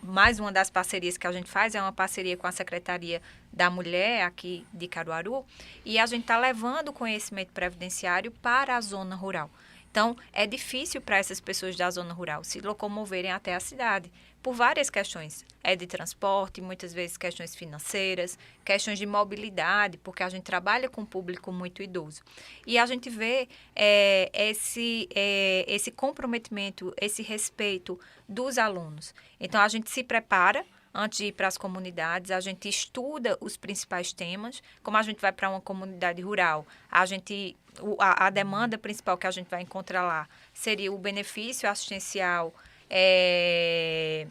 mais uma das parcerias que a gente faz é uma parceria com a Secretaria da Mulher aqui de Caruaru, e a gente está levando o conhecimento previdenciário para a zona rural. Então, é difícil para essas pessoas da zona rural se locomoverem até a cidade, por várias questões. É de transporte, muitas vezes questões financeiras, questões de mobilidade, porque a gente trabalha com um público muito idoso. E a gente vê esse comprometimento, esse respeito dos alunos. Então, a gente se prepara antes de ir para as comunidades, a gente estuda os principais temas. Como a gente vai para uma comunidade rural, a demanda principal que a gente vai encontrar lá seria o benefício assistencial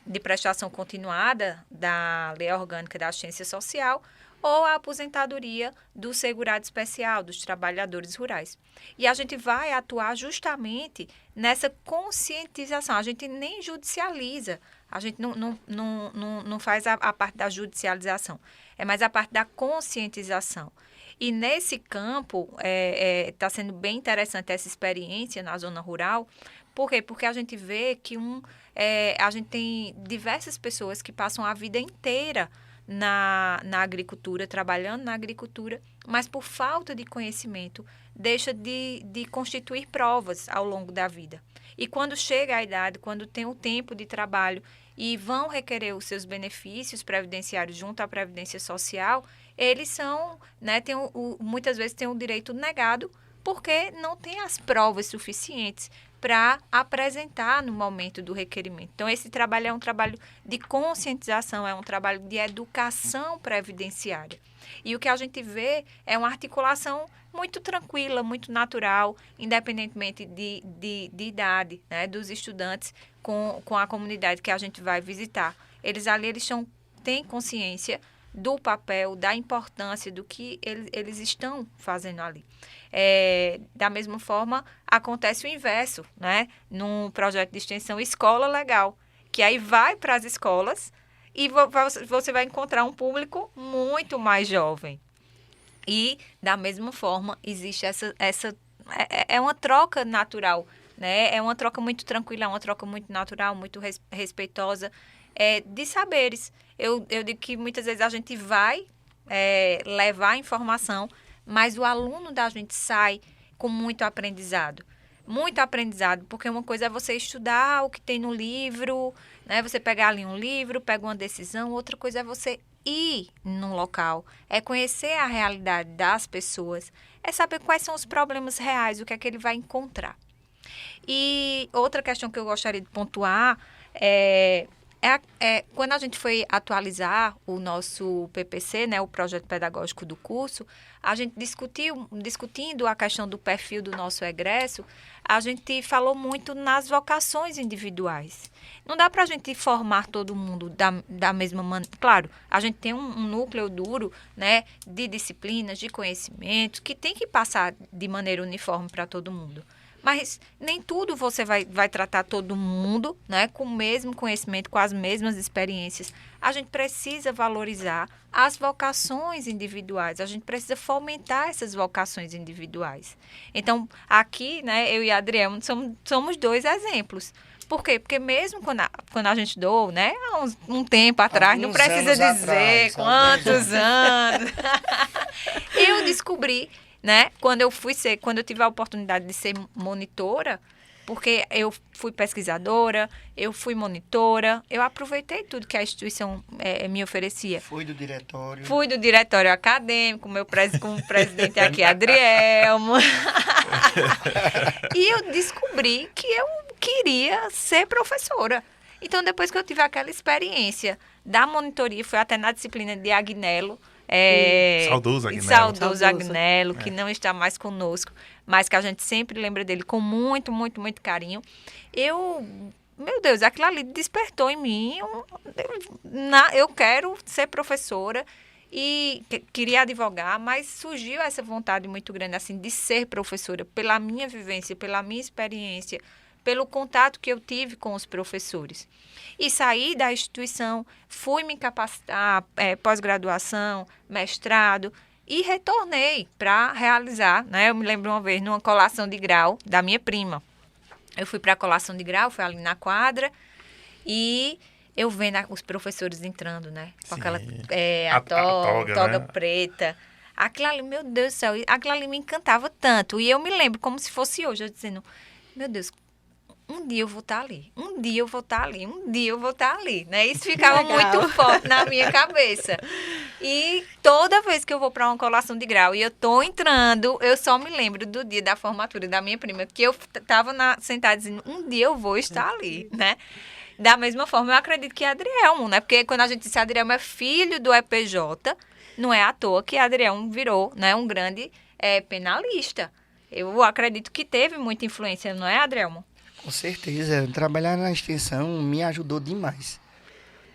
de prestação continuada da Lei Orgânica da Assistência Social ou a aposentadoria do segurado especial dos trabalhadores rurais. E a gente vai atuar justamente nessa conscientização. A gente nem judicializa, a gente não faz a parte da judicialização, é mais a parte da conscientização. E nesse campo, está sendo bem interessante essa experiência na zona rural. Por quê? Porque a gente vê que a gente tem diversas pessoas que passam a vida inteira na agricultura, trabalhando na agricultura, mas por falta de conhecimento, deixa de constituir provas ao longo da vida. E quando chega a idade, quando tem o tempo de trabalho e vão requerer os seus benefícios previdenciários junto à Previdência Social, eles são, muitas vezes têm o direito negado porque não tem as provas suficientes para apresentar no momento do requerimento. Então, esse trabalho é um trabalho de conscientização, é um trabalho de educação previdenciária. E o que a gente vê é uma articulação muito tranquila, muito natural, independentemente de idade, né, dos estudantes com a comunidade que a gente vai visitar. Eles têm consciência do papel, da importância do que eles estão fazendo ali. Da mesma forma, acontece o inverso, né? Num projeto de extensão Escola Legal, que aí vai para as escolas e você vai encontrar um público muito mais jovem. E, da mesma forma, existe é uma troca natural, né? É uma troca muito tranquila, é uma troca muito natural, muito respeitosa, de saberes. Eu digo que muitas vezes a gente vai levar informação, mas o aluno da gente sai com muito aprendizado. Muito aprendizado, porque uma coisa é você estudar o que tem no livro, né? Você pegar ali um livro, pega uma decisão, outra coisa é você ir num local, é conhecer a realidade das pessoas, é saber quais são os problemas reais, o que é que ele vai encontrar. E outra questão que eu gostaria de pontuar quando a gente foi atualizar o nosso PPC, né, o projeto pedagógico do curso, a gente discutindo a questão do perfil do nosso egresso, a gente falou muito nas vocações individuais. Não dá para a gente formar todo mundo da mesma maneira. Claro, a gente tem um núcleo duro, né, de disciplinas, de conhecimentos, que tem que passar de maneira uniforme para todo mundo. Mas nem tudo você vai tratar todo mundo, né, com o mesmo conhecimento, com as mesmas experiências. A gente precisa valorizar as vocações individuais, a gente precisa fomentar essas vocações individuais. Então, aqui, né, eu e a Adriel somos 2 exemplos. Por quê? Porque mesmo quando a gente estudou, né, há um tempo atrás, não precisa dizer quantos anos, eu descobri, né, quando eu tive a oportunidade de ser monitora, porque eu fui pesquisadora, eu fui monitora, eu aproveitei tudo que a instituição me oferecia. Fui do diretório. Fui do diretório acadêmico, com o presidente aqui, Adrielmo. E eu descobri que eu queria ser professora. Então, depois que eu tive aquela experiência da monitoria, fui até na disciplina de Agnello, Saudoso Agnello, que não está mais conosco, mas que a gente sempre lembra dele com muito, muito, muito carinho. Meu Deus, aquilo ali despertou em mim. Eu quero ser professora e queria advogar, mas surgiu essa vontade muito grande assim de ser professora pela minha vivência, pela minha experiência, pelo contato que eu tive com os professores. E saí da instituição, fui me capacitar, pós-graduação, mestrado, e retornei para realizar, né? Eu me lembro uma vez, numa colação de grau da minha prima. Eu fui para a colação de grau, fui ali na quadra, e eu vendo os professores entrando, né? Com aquela toga, né? Preta. Aquilo ali, meu Deus do céu, aquilo ali me encantava tanto. E eu me lembro como se fosse hoje, eu dizendo, meu Deus, um dia eu vou estar ali, um dia eu vou estar ali, um dia eu vou estar ali, né? Isso ficava muito forte na minha cabeça. E toda vez que eu vou para uma colação de grau e eu tô entrando, eu só me lembro do dia da formatura da minha prima, que eu estava sentada dizendo, um dia eu vou estar ali, né? Da mesma forma, eu acredito que é Adrielmo, né? Porque quando a gente disse Adrielmo é filho do EPJ, não é à toa que Adrielmo virou, né, um grande penalista. Eu acredito que teve muita influência, não é, Adrielmo? Com certeza, trabalhar na extensão me ajudou demais,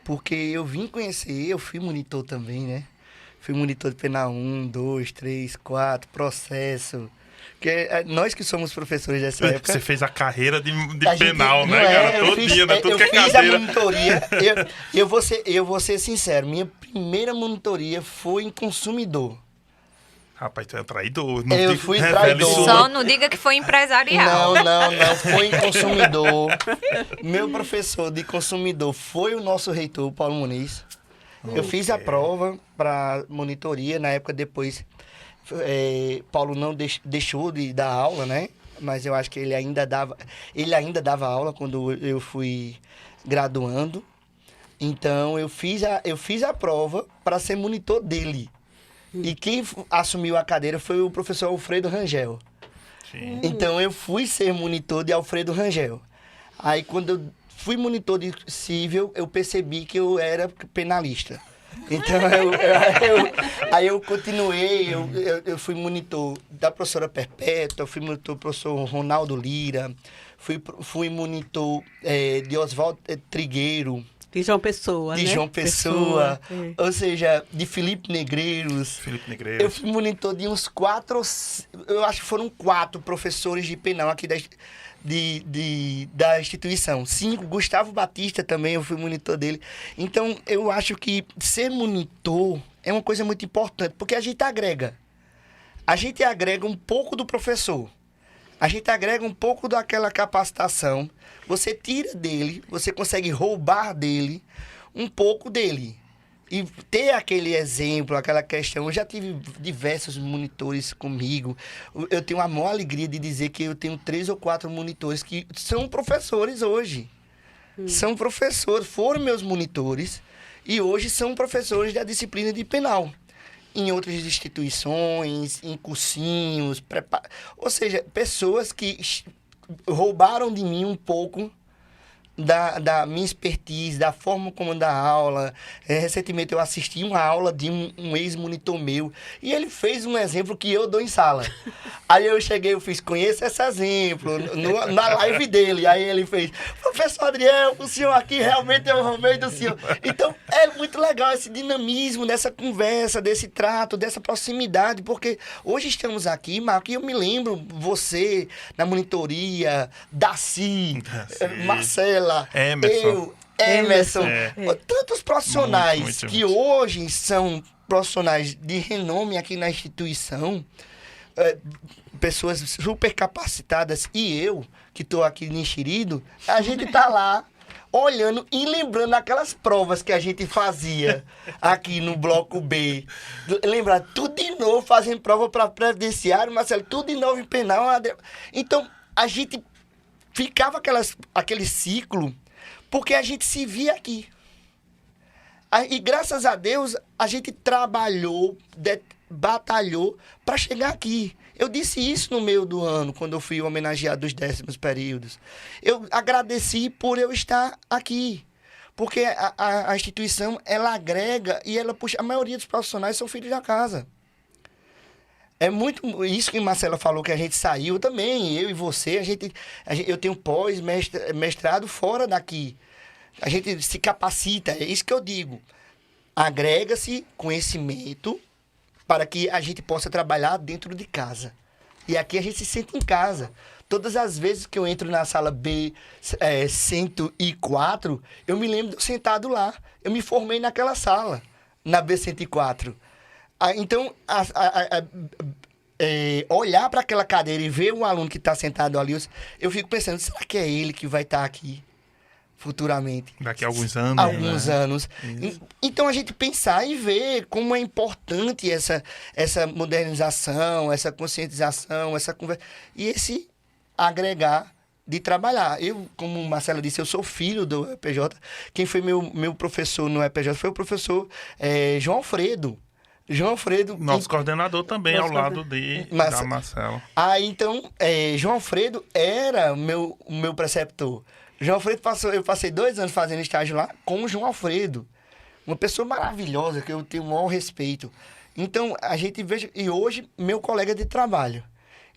porque eu vim conhecer, eu fui monitor também, né? Fui monitor de penal 1, 2, 3, 4, processo, porque nós que somos professores dessa época... Você fez a carreira de penal, né, cara? Eu fiz a monitoria, eu vou ser sincero, minha primeira monitoria foi em consumidor. Rapaz, tu é traidor. Eu fui traidor. Só não diga que foi empresarial. Não. Foi em consumidor. Meu professor de consumidor foi o nosso reitor, Paulo Muniz. Eu fiz a prova para monitoria. Na época, depois, Paulo não deixou de dar aula, né? Mas eu acho que ele ainda dava aula quando eu fui graduando. Então, eu fiz a prova para ser monitor dele. E quem assumiu a cadeira foi o professor Alfredo Rangel. Sim. Então, eu fui ser monitor de Alfredo Rangel. Aí, quando eu fui monitor de cível, eu percebi que eu era penalista. Então, aí eu continuei, eu fui monitor da professora Perpétua, fui monitor do professor Ronaldo Lira, fui monitor de Oswaldo Trigueiro, de João Pessoa, de João Pessoa, ou seja, de Felipe Negreiros. Eu fui monitor de uns 4, eu acho que foram 4 professores de penal aqui da instituição. 5, Gustavo Batista também, eu fui monitor dele. Então, eu acho que ser monitor é uma coisa muito importante, porque a gente agrega. A gente agrega um pouco do professor. A gente agrega um pouco daquela capacitação, você tira dele, você consegue roubar dele um pouco dele. E ter aquele exemplo, aquela questão. Eu já tive diversos monitores comigo. Eu tenho a maior alegria de dizer que eu tenho 3 ou 4 monitores que são professores hoje. São professores, foram meus monitores e hoje são professores da disciplina de penal. Em outras instituições, em cursinhos, ou seja, pessoas que roubaram de mim um pouco da minha expertise, da forma como dar aula. Recentemente eu assisti uma aula de um ex-monitor meu e ele fez um exemplo que eu dou em sala. Aí eu cheguei, eu fiz, conheça esse exemplo, na live dele. Aí ele fez, professor Adriel, o senhor aqui realmente é o roubei do senhor. Então é muito legal esse dinamismo dessa conversa, desse trato, dessa proximidade, porque hoje estamos aqui, Marco, e eu me lembro, você na monitoria, Daci, Marcela, Emerson, tantos profissionais muito. Que hoje são profissionais de renome aqui na instituição, pessoas super capacitadas, e eu, que estou aqui enxerido, a gente está lá olhando e lembrando aquelas provas que a gente fazia aqui no Bloco B. Lembra, tudo de novo, fazendo prova para previdenciário, Marcelo, tudo de novo em penal. Então, a gente ficava aquele ciclo, porque a gente se via aqui. E graças a Deus, a gente trabalhou, batalhou para chegar aqui. Eu disse isso no meio do ano, quando eu fui homenageado dos 10º períodos. Eu agradeci por eu estar aqui. Porque a instituição, ela agrega e ela puxa. A maioria dos profissionais são filhos da casa. É muito isso que a Marcela falou, que a gente saiu também, eu e você, eu tenho pós-mestrado fora daqui. A gente se capacita, é isso que eu digo. Agrega-se conhecimento para que a gente possa trabalhar dentro de casa. E aqui a gente se sente em casa. Todas as vezes que eu entro na sala B 104, eu me lembro de eu sentado lá. Eu me formei naquela sala, na B 104. Então, olhar para aquela cadeira e ver um aluno que está sentado ali, eu fico pensando, será que é ele que vai estar aqui futuramente? Daqui a alguns anos. Alguns anos. Então, a gente pensar e ver como é importante essa modernização, essa conscientização, essa conversa. E esse agregar de trabalhar. Eu, como Marcela disse, eu sou filho do EPJ. Quem foi meu professor no EPJ foi o professor João Alfredo. Nosso coordenador também, ao lado da Marcela. Então, João Alfredo era o meu preceptor. João Alfredo eu passei 2 anos fazendo estágio lá com o João Alfredo. Uma pessoa maravilhosa, que eu tenho o maior respeito. Então, a gente veja... E hoje, meu colega de trabalho.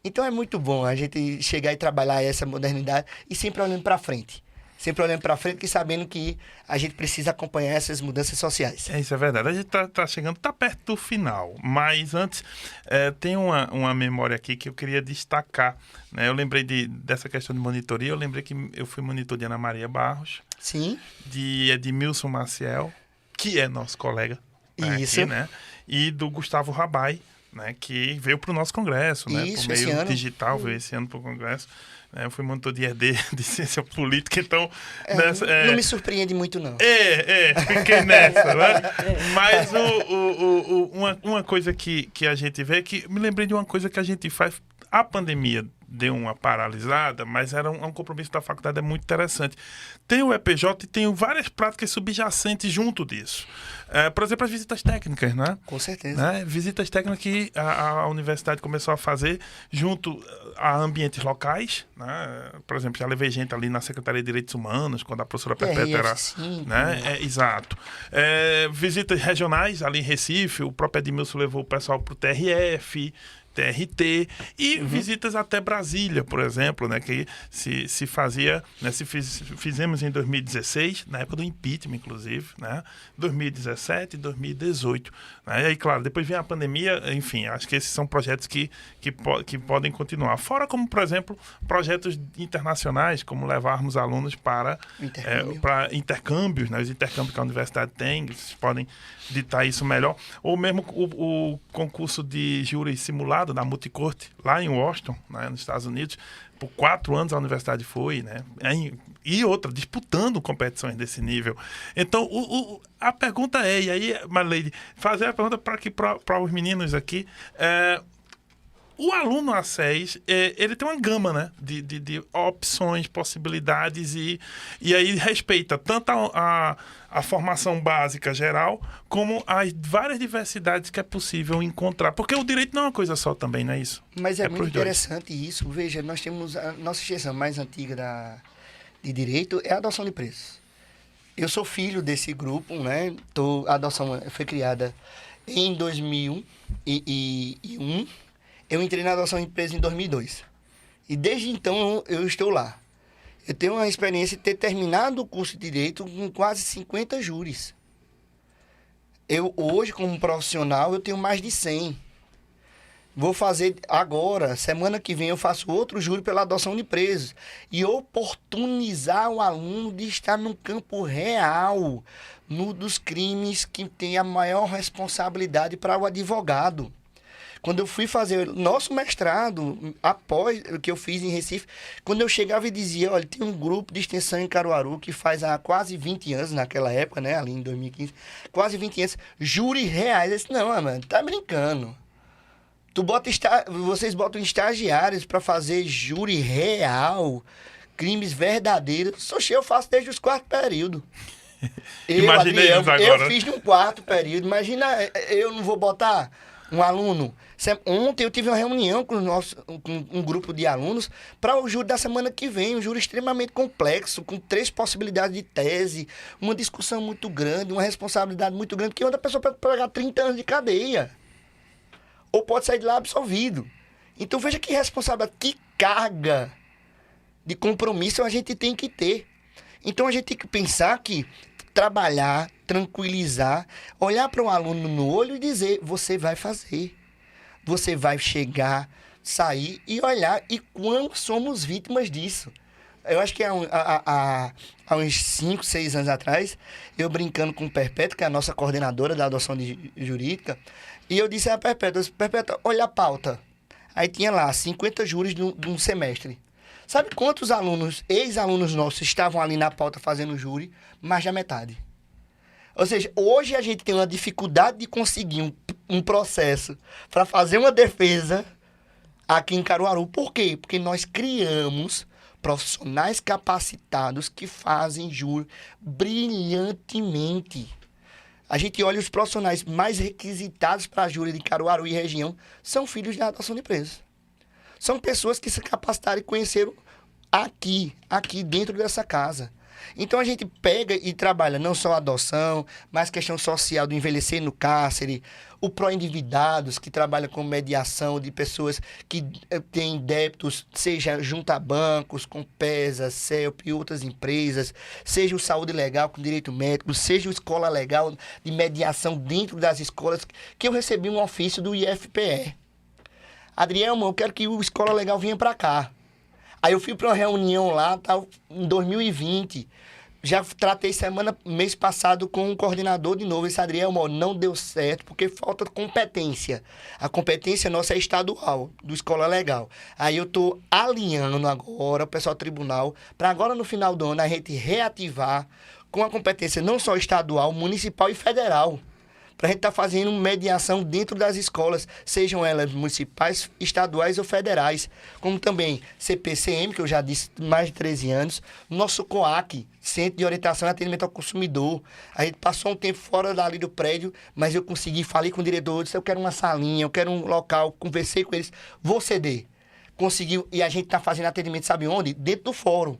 Então, é muito bom a gente chegar e trabalhar essa modernidade e sempre olhando para frente. Sempre olhando para frente e sabendo que a gente precisa acompanhar essas mudanças sociais. Isso é verdade. A gente tá chegando, tá perto do final. Mas antes, tem uma memória aqui que eu queria destacar. Né? Eu lembrei dessa questão de monitoria. Eu lembrei que eu fui monitor de Ana Maria Barros. Sim. De Edmilson Maciel, que é nosso colega. Isso. Aqui, né? E do Gustavo Rabai, né? Que veio para o nosso congresso. Isso, né? Por meio esse ano. digital, veio esse ano para o congresso. Eu fui monitor de ED, de ciência política, então... Não me surpreende muito, não. Fiquei nessa, né? Mas uma coisa que a gente vê, que me lembrei de uma coisa que a gente faz... A pandemia deu uma paralisada, mas era um compromisso da faculdade muito interessante. Tem o EPJ e tem várias práticas subjacentes junto disso. Por exemplo, as visitas técnicas, né? Com certeza. Né? Visitas técnicas que a universidade começou a fazer junto a ambientes locais, né? Por exemplo, já levei gente ali na Secretaria de Direitos Humanos, quando a professora Perpétua era... Né? Exato. Visitas regionais ali em Recife, o próprio Edmilson levou o pessoal para o TRF, TRT e visitas até Brasília, por exemplo, né, que se fazia, né, fizemos em 2016, na época do impeachment, inclusive, né, 2017 e 2018. Né, e aí, claro, depois vem a pandemia, enfim, acho que esses são projetos que podem continuar. Fora como, por exemplo, projetos internacionais, como levarmos alunos para intercâmbios, né, os intercâmbios que a universidade tem, vocês podem ditar isso melhor, ou mesmo o concurso de júri simulado da Multicorte, lá em Washington, né, nos Estados Unidos. Por 4 anos a universidade foi, né? E outra, disputando competições desse nível. Então, a pergunta e aí, Marleide, fazer a pergunta para os meninos aqui, O aluno A6, ele tem uma gama, né, de opções, possibilidades e aí respeita tanto a formação básica geral como as várias diversidades que é possível encontrar. Porque o direito não é uma coisa só também, não é isso? Mas é muito pros dois. interessante isso. Veja, nós temos a nossa extensão mais antiga de direito é a adoção de presos. Eu sou filho desse grupo, né? A adoção foi criada em 2001. Eu entrei na adoção de presos em 2002. E desde então eu estou lá. Eu tenho uma experiência de ter terminado o curso de Direito com quase 50 júris. Eu, hoje, como profissional, eu tenho mais de 100. Vou fazer agora, semana que vem, eu faço outro júri pela adoção de presos. E oportunizar o aluno de estar no campo real, dos crimes que tem a maior responsabilidade para o advogado. Quando eu fui fazer nosso mestrado, após o que eu fiz em Recife, quando eu chegava e dizia, olha, tem um grupo de extensão em Caruaru que faz há quase 20 anos, naquela época, né, ali em 2015, quase 20 anos, júri reais. Eu disse, não, mano, tá brincando. Vocês botam estagiários para fazer júri real, crimes verdadeiros. Eu faço desde os 4º período. Imaginei isso agora. Eu fiz no 4º período. Imagina, eu não vou botar um aluno. Ontem eu tive uma reunião com um grupo de alunos para o júri da semana que vem, um júri extremamente complexo, com 3 possibilidades de tese, uma discussão muito grande, uma responsabilidade muito grande, que outra pessoa pode pegar 30 anos de cadeia. Ou pode sair de lá absolvido. Então veja que responsabilidade, que carga de compromisso a gente tem que ter. Então a gente tem que pensar que trabalhar, tranquilizar, olhar para um aluno no olho e dizer, você vai fazer. Você vai chegar, sair e olhar. E quando somos vítimas disso? Eu acho que há uns 5, 6 anos atrás, eu brincando com o Perpétua, que é a nossa coordenadora da adoção jurídica, e eu disse a Perpétua, olha a pauta. Aí tinha lá 50 júris de um semestre. Sabe quantos alunos, ex-alunos nossos, estavam ali na pauta fazendo júri? Mais da metade. Ou seja, hoje a gente tem uma dificuldade de conseguir um processo para fazer uma defesa aqui em Caruaru. Por quê? Porque nós criamos profissionais capacitados que fazem júri brilhantemente. A gente olha os profissionais mais requisitados para a júri de Caruaru e região são filhos da adoção de presos. São pessoas que se capacitaram e conheceram aqui dentro dessa casa. Então a gente pega e trabalha não só a adoção, mas questão social do envelhecer no cárcere, o pró-endividados, que trabalha com mediação de pessoas que têm débitos, seja junto a bancos, com PESA, CELP e outras empresas, seja o Saúde Legal com direito médico, seja o Escola Legal de mediação dentro das escolas, que eu recebi um ofício do IFPE. Adrielmo, eu quero que o Escola Legal venha para cá. Aí eu fui para uma reunião lá, em 2020. Já tratei mês passado com um coordenador de novo. Esse Adrielmo, não deu certo porque falta competência. A competência nossa é estadual, do Escola Legal. Aí eu estou alinhando agora o pessoal do tribunal, para agora no final do ano a gente reativar com a competência não só estadual, municipal e federal. Para a gente estar fazendo mediação dentro das escolas, sejam elas municipais, estaduais ou federais. Como também CPCM, que eu já disse, mais de 13 anos. Nosso COAC, Centro de Orientação e Atendimento ao Consumidor. A gente passou um tempo fora dali do prédio, mas eu consegui, falei com o diretor, disse, eu quero uma salinha, eu quero um local, conversei com eles, vou ceder. Conseguiu, e a gente está fazendo atendimento, sabe onde? Dentro do fórum.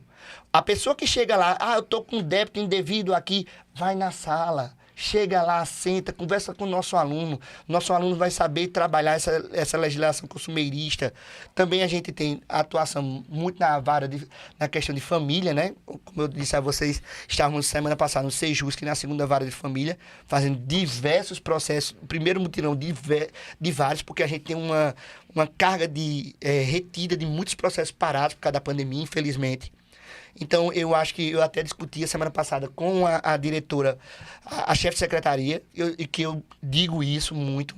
A pessoa que chega lá, eu estou com débito indevido aqui, vai na sala. Chega lá, senta, conversa com o nosso aluno. Nosso aluno vai saber trabalhar essa legislação consumerista. Também a gente tem atuação muito na questão de família, né? Como eu disse a vocês, estávamos semana passada no Sejusc, na segunda vara de família, fazendo diversos processos. O primeiro mutirão de vários, porque a gente tem uma carga retida de muitos processos parados por causa da pandemia, infelizmente. Então, eu acho que eu até discuti a semana passada com a diretora, a chefe de secretaria, e que eu digo isso muito,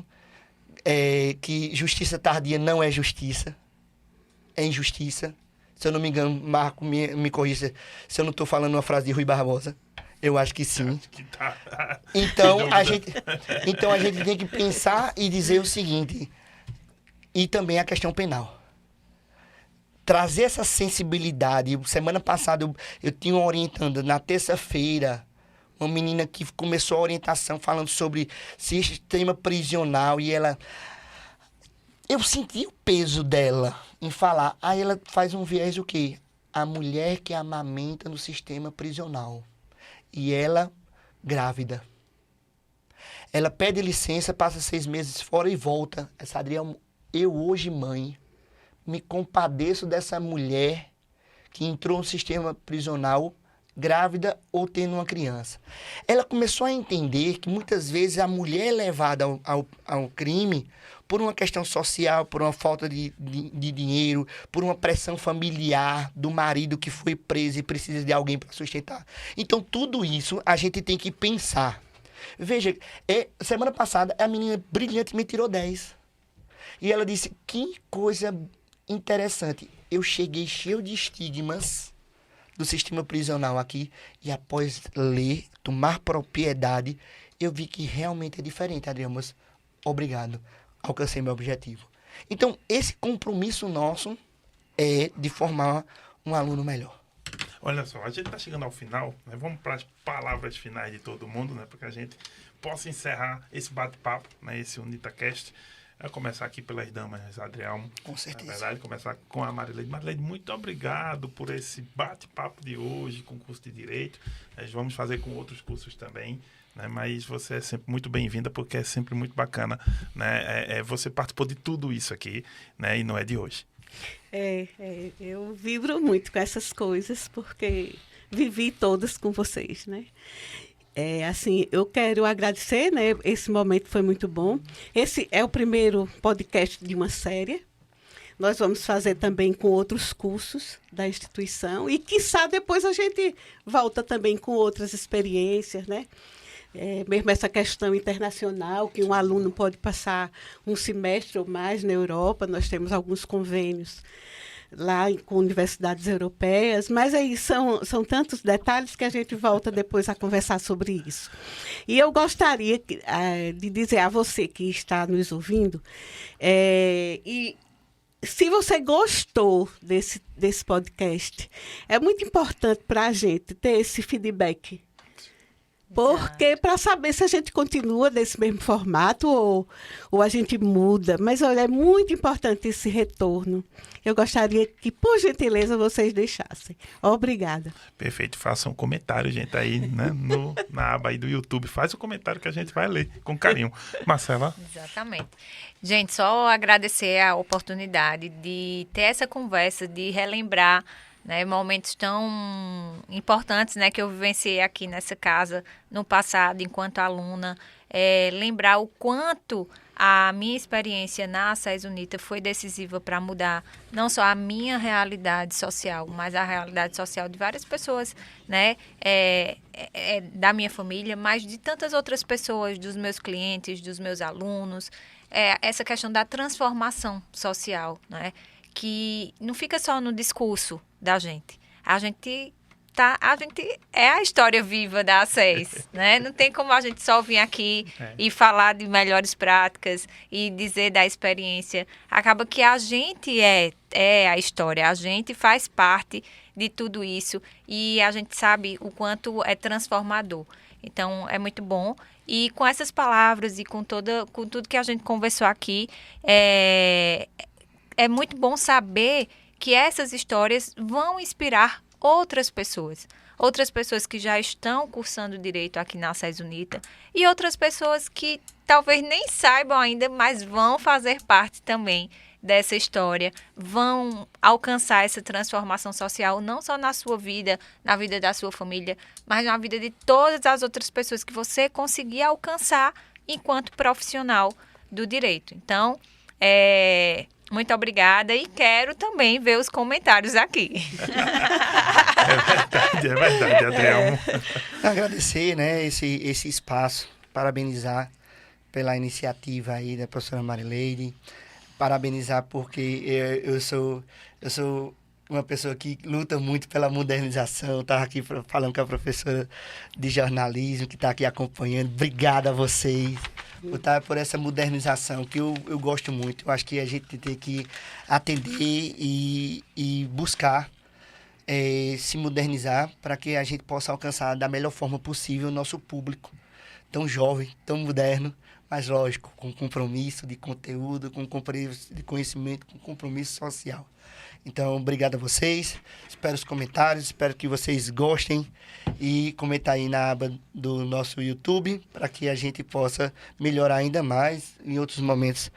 que justiça tardia não é justiça, é injustiça. Se eu não me engano, Marco, me corrija se eu não estou falando uma frase de Rui Barbosa. Eu acho que sim. Então, a gente tem que pensar e dizer o seguinte, e também a questão penal. Trazer essa sensibilidade. Semana passada eu tinha uma orientanda, na terça-feira, uma menina que começou a orientação falando sobre sistema prisional e ela... Eu senti o peso dela em falar. Aí ela faz um viés o quê? A mulher que amamenta no sistema prisional. E ela, grávida. Ela pede licença, passa 6 meses fora e volta. Essa Adriana, eu hoje, mãe, me compadeço dessa mulher que entrou no sistema prisional grávida ou tendo uma criança. Ela começou a entender que muitas vezes a mulher é levada ao crime por uma questão social, por uma falta de dinheiro, por uma pressão familiar do marido que foi preso e precisa de alguém para sustentar. Então, tudo isso a gente tem que pensar. Veja, semana passada a menina brilhantemente tirou 10. E ela disse, que coisa interessante. Eu cheguei cheio de estigmas do sistema prisional aqui e após ler, tomar propriedade, eu vi que realmente é diferente, Adriano, mas obrigado. Alcancei meu objetivo. Então, esse compromisso nosso é de formar um aluno melhor. Olha só, a gente está chegando ao final, né? Vamos para as palavras finais de todo mundo, né? Para que a gente possa encerrar esse bate-papo, né? Esse UnitaCast. Eu começar aqui pelas damas, Adriano. Com certeza. Na verdade, começar com a Marileide. Marileide, muito obrigado por esse bate-papo de hoje com o curso de Direito. Nós vamos fazer com outros cursos também, né? Mas você é sempre muito bem-vinda, porque é sempre muito bacana, né? Você participou de tudo isso aqui, né? E não é de hoje. Eu vibro muito com essas coisas, porque vivi todas com vocês, né? Assim, eu quero agradecer, né? Esse momento foi muito bom. Esse é o primeiro podcast de uma série. Nós vamos fazer também com outros cursos da instituição e, quiçá, depois a gente volta também com outras experiências, né? Mesmo essa questão internacional, que um aluno pode passar um semestre ou mais na Europa, nós temos alguns convênios lá com universidades europeias, mas aí são tantos detalhes que a gente volta depois a conversar sobre isso. E eu gostaria de dizer a você que está nos ouvindo, e se você gostou desse podcast, é muito importante para a gente ter esse feedback. Porque para saber se a gente continua desse mesmo formato ou a gente muda. Mas, olha, é muito importante esse retorno. Eu gostaria que, por gentileza, vocês deixassem. Obrigada. Perfeito. Façam um comentário, gente, aí, né? Na aba aí do YouTube. Faz o comentário que a gente vai ler com carinho. Marcela? Exatamente. Gente, só agradecer a oportunidade de ter essa conversa, de relembrar, né, momentos tão importantes, né, que eu vivenciei aqui nessa casa no passado enquanto aluna, lembrar o quanto a minha experiência na SES Unita foi decisiva para mudar não só a minha realidade social, mas a realidade social de várias pessoas, né, da minha família, mas de tantas outras pessoas, dos meus clientes, dos meus alunos, essa questão da transformação social, né, que não fica só no discurso da gente. A gente é a história viva da SES, né? Não tem como a gente só vir aqui e falar de melhores práticas e dizer da experiência. Acaba que a gente é a história, a gente faz parte de tudo isso e a gente sabe o quanto é transformador. Então, é muito bom. E com essas palavras e com tudo que a gente conversou aqui, é muito bom saber que essas histórias vão inspirar outras pessoas que já estão cursando direito aqui na SES Unita e outras pessoas que talvez nem saibam ainda, mas vão fazer parte também dessa história, vão alcançar essa transformação social não só na sua vida, na vida da sua família, mas na vida de todas as outras pessoas que você conseguir alcançar enquanto profissional do direito. Então, muito obrigada e quero também ver os comentários aqui. É verdade, Adriano. Agradecer, né, esse espaço, parabenizar pela iniciativa aí da professora Marileide, parabenizar porque eu sou uma pessoa que luta muito pela modernização, estava aqui falando com a professora de jornalismo que está aqui acompanhando. Obrigado a vocês. por essa modernização que eu gosto muito. Eu acho que a gente tem que atender e buscar se modernizar para que a gente possa alcançar da melhor forma possível o nosso público tão jovem, tão moderno, mas lógico, com compromisso de conteúdo, com compromisso de conhecimento, com compromisso social. Então, obrigado a vocês, espero os comentários, espero que vocês gostem e comentar aí na aba do nosso YouTube para que a gente possa melhorar ainda mais. Em outros momentos,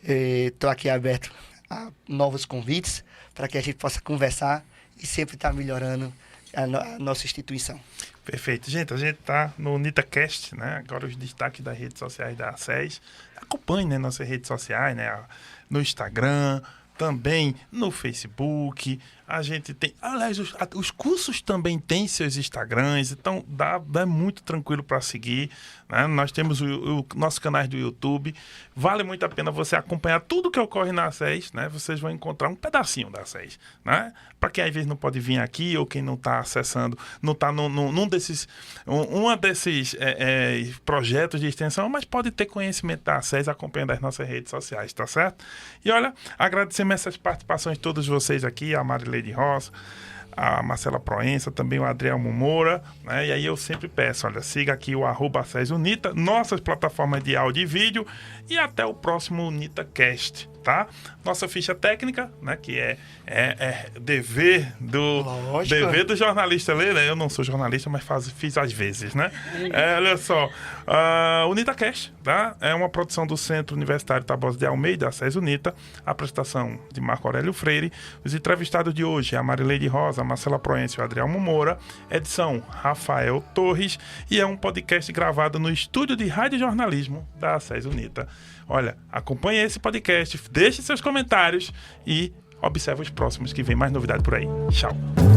estou aqui aberto a novos convites para que a gente possa conversar e sempre estar melhorando a nossa instituição. Perfeito. Gente, a gente está no NitaCast, né? Agora os destaques das redes sociais da SES. Acompanhe, né, nossas redes sociais, né? No Instagram, também no Facebook. A gente tem... Aliás, os cursos também têm seus Instagrams, então dá muito tranquilo para seguir, né? Nós temos o nosso canal do YouTube. Vale muito a pena você acompanhar tudo que ocorre na SES, né? Vocês vão encontrar um pedacinho da SES, né? Para quem às vezes não pode vir aqui ou quem não está acessando, não está num desses projetos de extensão, mas pode ter conhecimento da SES acompanhando as nossas redes sociais, tá certo? E olha, agradecemos essas participações de todos vocês aqui, a Marileide Rosa, a Marcela Proença, também o Adrielmo Moura, né? E aí eu sempre peço, olha, siga aqui o @SESUNITA, nossas plataformas de áudio e vídeo, e até o próximo NitaCast, tá? Nossa ficha técnica, né, que é dever do jornalista ler, né? Eu não sou jornalista, mas fiz às vezes, né? Olha só, o NitaCast, tá? É uma produção do Centro Universitário Tabosa de Almeida, a SESUNITA, a apresentação de Marco Aurélio Freire, os entrevistados de hoje, a Marileide Rosa, a Marcela Proença e o Adrielmo Moura, edição Rafael Torres, e é um podcast gravado no estúdio de radiojornalismo da SESUNITA. Olha, acompanhe esse podcast, deixe seus comentários e observe os próximos que vem mais novidade por aí. Tchau!